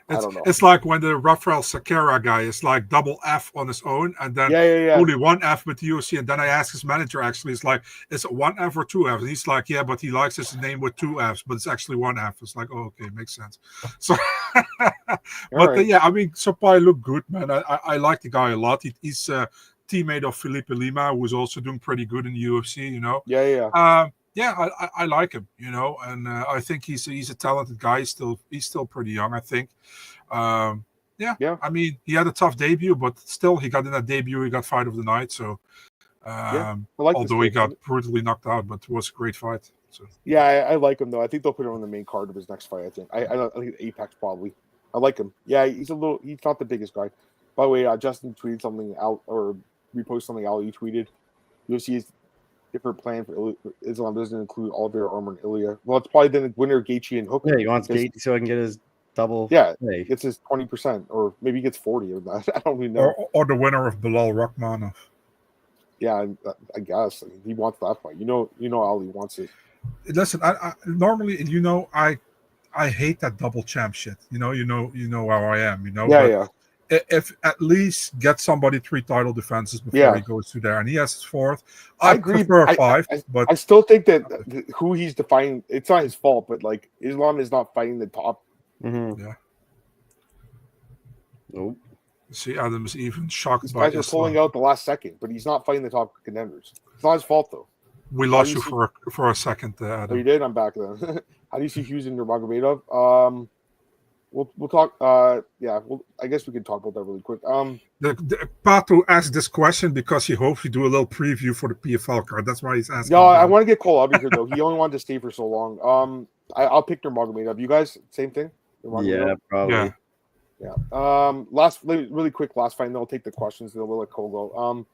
I don't know. It's like when the Rafael Sakara guy is like double F on his own, and then only one F with the UFC. And then I asked his manager, actually, it's like, is it 1 F or 2 Fs? And he's like, yeah, but he likes his name with 2 Fs, but it's actually 1 F. It's like, oh, okay, makes sense. So, yeah, I mean, Stopai looked good, man. I like the guy a lot. He's teammate of Felipe Lima, who is also doing pretty good in the UFC, I like him, and I think he's a talented guy. He's still pretty young, I think. I mean, he had a tough debut, but still, he got in that debut. He got fight of the night. So, although he got brutally knocked out, but it was a great fight. So I like him though. I think they'll put him on the main card of his next fight. I think. I think Apex probably. I like him. Yeah, he's not the biggest guy. By the way, Justin tweeted something out or repost something Ali tweeted. UFC's different plan for Islam doesn't include Oliveira, Armour, and Ilya. Well, it's probably then the winner of Gaethje and Hooker. Yeah, he wants Gaethje so I can get his double. Yeah, gets his 20%, or maybe he gets 40 of that. I don't really know. Or the winner of Bilal Rakhmonov. Yeah, I guess he wants that fight. Ali wants it. Listen, I normally, I hate that double champ shit. You know how I am. Yeah. If at least get somebody 3 title defenses before he goes to there, and he has his 4th. I agree. Prefer 5, but I still think that who he's defying, it's not his fault, but like Islam is not fighting the top. Mm-hmm. Yeah. Nope. See, Adam's even shocked These by guys are pulling out the last second, but he's not fighting the top contenders. It's not his fault though. We lost you for a second, Adam. Oh, you did. I'm back then. How do you see Hughes and Nurmagomedov? We'll talk. I guess we can talk about that really quick. Pato asked this question because he hopes we do a little preview for the PFL card. That's why he's asking. No, I want to get Cole up here though. He only wanted to stay for so long. I'll pick Nurmagomedov. You guys, same thing? Yeah, probably. Yeah. Really quick last fight, and then I'll take the questions, and then we'll let Cole go.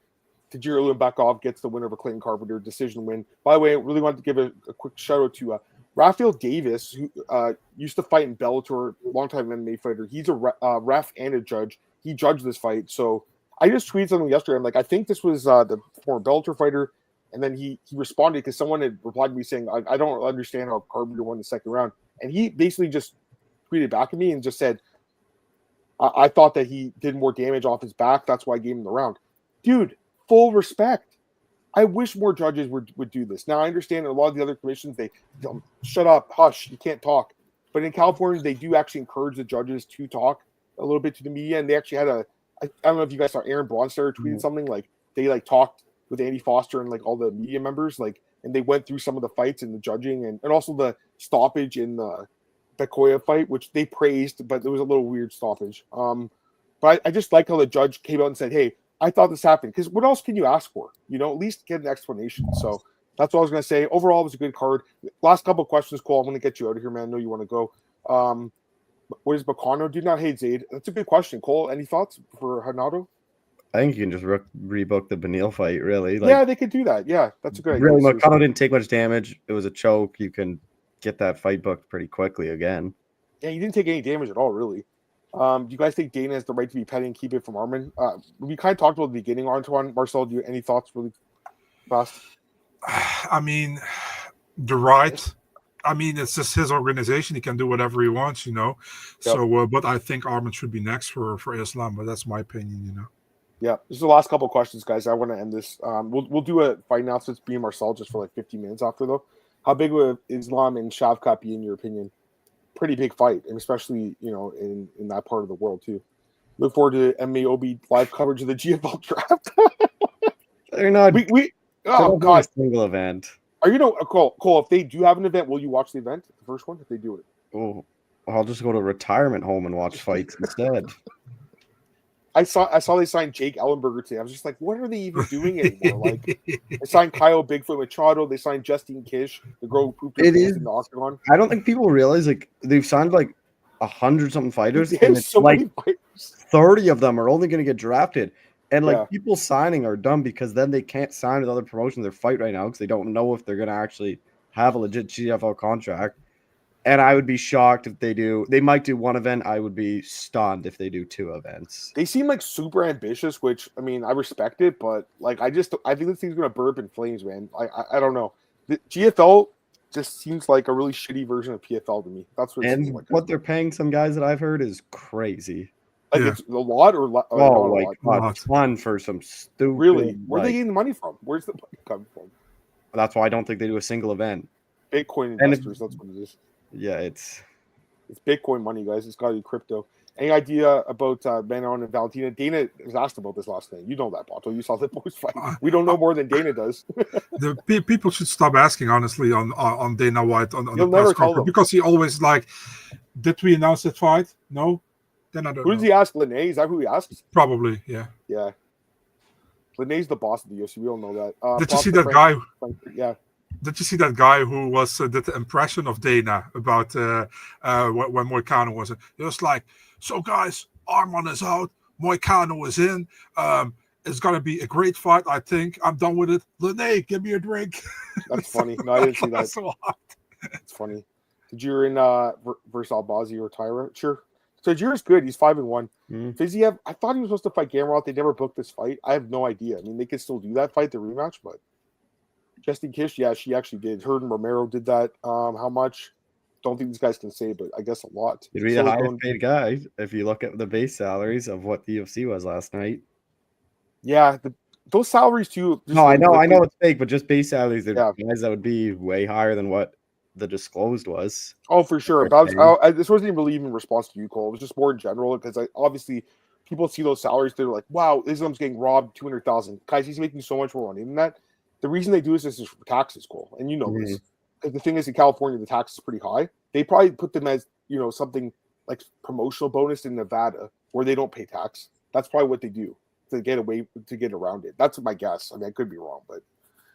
Tajir Ulanbekov gets the winner of a Clayton Carpenter decision win. By the way, I really wanted to give a quick shout out to Rafael Davis, who used to fight in Bellator, longtime MMA fighter. He's a ref and a judge. He judged this fight. So I just tweeted something yesterday. I'm like, I think this was the former Bellator fighter. And then he responded because someone had replied to me saying, I don't understand how Carpenter won the second round. And he basically just tweeted back at me and just said, I thought that he did more damage off his back. That's why I gave him the round. Dude, full respect. I wish more judges would do this. Now, I understand a lot of the other commissions, they shut up, hush, you can't talk. But in California, they do actually encourage the judges to talk a little bit to the media. And they actually had I don't know if you guys saw Aaron Bronstetter tweeted something, like they talked with Andy Foster and all the media members, and they went through some of the fights and the judging and also the stoppage in the Bekoya fight, which they praised, but it was a little weird stoppage. But I just like how the judge came out and said, hey, I thought this happened, because what else can you ask for? At least get an explanation. So that's what I was going to say. Overall, it was a good card. Last couple of questions, Cole. I'm going to get you out of here, man. I know you want to go. What does Moicano do? Not hate Zayd. That's a good question, Cole. Any thoughts for Renato? I think you can just rebook the Beneil fight, really. Yeah, they could do that. Yeah, that's a good idea. Really, Seriously. Moicano didn't take much damage. It was a choke. You can get that fight booked pretty quickly again. Yeah, he didn't take any damage at all, really. Do you guys think Dana has the right to be petty and keep it from Armin? We kind of talked about the beginning, Antoine. Marcel, do you any thoughts really fast? I mean, the right. I mean, it's just his organization. He can do whatever he wants, you know. Yep. So, but I think Armin should be next for Islam. But that's my opinion, you know. Yeah, this is the last couple of questions, guys. I want to end this. We'll do a fight announcements, be Marcel, just for like 15 minutes after, though. How big would Islam and Shavkat be, in your opinion? Pretty big fight, and especially, you know, in that part of the world, too. Look forward to MMAOB live coverage of the GFL draft. They're not. Oh, God. A single event. Are you Cole, if they do have an event, will you watch the event, the first one, if they do it? Oh, I'll just go to a retirement home and watch fights instead. I saw they signed Jake Ellenberger today. I was just like, what are they even doing anymore? Like, they signed Kyle Bigfoot Machado. They signed Justine Kish, the girl who pooped her pants in the octagon. I don't think people realize, like, they've signed like 100-something fighters, and it's so like many fighters. 30 of them are only going to get drafted. And like people signing are dumb because then they can't sign with other promotions their fight right now because they don't know if they're going to actually have a legit GFL contract. And I would be shocked if they do. They might do one event. I would be stunned if they do 2 events. They seem like super ambitious, which, I mean, I respect it, but like I think this thing's going to burp in flames, man. I don't know. The GFL just seems like a really shitty version of PFL to me. That's what it seems like. What they're paying some guys that I've heard is crazy. Like it's a lot or not a lot? A ton for some stupid. Really? Where are they getting the money from? Where's the money coming from? That's why I don't think they do a single event. Bitcoin investors, that's what it is. Yeah, it's Bitcoin money, guys. It's got to be crypto. Any idea about Manon and Valentina? Dana was asked about this last night. You know that, Bato. You saw the boys fight. We don't know more than Dana does. The people should stop asking, honestly, on Dana White on the never press conference, because he always like, did we announce that fight? No. Then I don't know. Who does he ask? Linnae? Is that who he asks? Probably, yeah. Yeah. Linnae's the boss of the UFC. We all know that. Did you see that guy? Yeah. Did you see that guy who was did the impression of Dana about when Moicano was in? It was like, so guys, Arman is out, Moicano is in. It's gonna be a great fight. I think I'm done with it. Linnae, give me a drink. That's funny. No, I didn't see that. So hot. It's funny. Tajir in versus Albazi or Tyra? Sure. Tajir's good. He's 5-1. Fiziev, I thought he was supposed to fight Gamrot. They never booked this fight. I have no idea. I mean, they could still do that fight, the rematch, but Justine Kish, yeah, she actually did. Herden Romero did that. How much? Don't think these guys can say, but I guess a lot. He'd be the highest paid guy if you look at the base salaries of what the UFC was last night. Yeah, those salaries too. No, I know it's fake, but just base salaries, they're guys that would be way higher than what the disclosed was. Oh, for sure. But this wasn't even really even in response to you, Cole. It was just more in general because obviously people see those salaries. They're like, wow, Islam's getting robbed $200,000. Guys, he's making so much more money than that. The reason they do this is for taxes, Cole, and you know this. Because the thing is, in California, the tax is pretty high. They probably put them as, you know, something like promotional bonus in Nevada where they don't pay tax. That's probably what they do to get around it. That's my guess. I mean, I could be wrong, but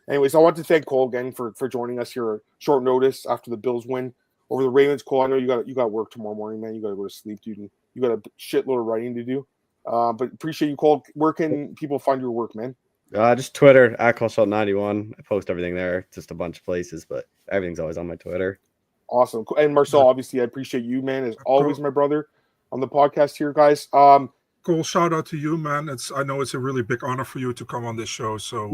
anyways, I want to thank Cole again for joining us here at short notice after the Bills win over the Ravens. Cole, I know you got work tomorrow morning, man. You got to go to sleep, dude. And you got a shitload of writing to do. But appreciate you, Cole. Where can people find your work, man? Just Twitter at ColeShot91. I post everything there, just a bunch of places, but everything's always on my Twitter. Awesome. And Marcel, obviously, I appreciate you, man, as always, my brother, on the podcast here, guys. Cool. Shout out to you, man. I know it's a really big honor for you to come on this show. So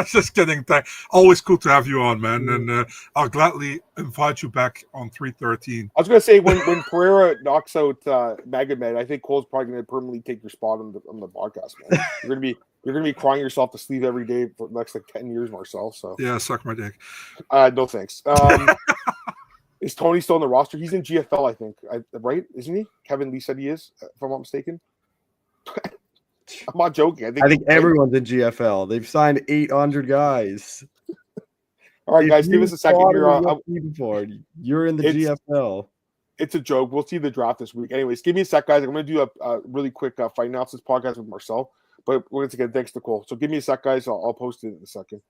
just kidding. Always cool to have you on, man. And I'll gladly invite you back on 313. I was gonna say when Pereira knocks out Magomed, I think Cole's probably gonna permanently take your spot on the podcast, man. You're gonna be crying yourself to sleep every day for the next like 10 years, Marcel. So yeah, suck my dick. No thanks. Is Tony still on the roster? He's in GFL, I think. Right? Isn't he? Kevin Lee said he is, if I'm not mistaken. I'm not joking. I think everyone's in GFL. They've signed 800 guys. All right, guys, give us a second here. You're in the GFL. It's a joke. We'll see the draft this week. Anyways, give me a sec, guys. I'm going to do a really quick fight analysis podcast with Marcel. But once again, thanks to Cole. So give me a sec, guys. I'll post it in a second.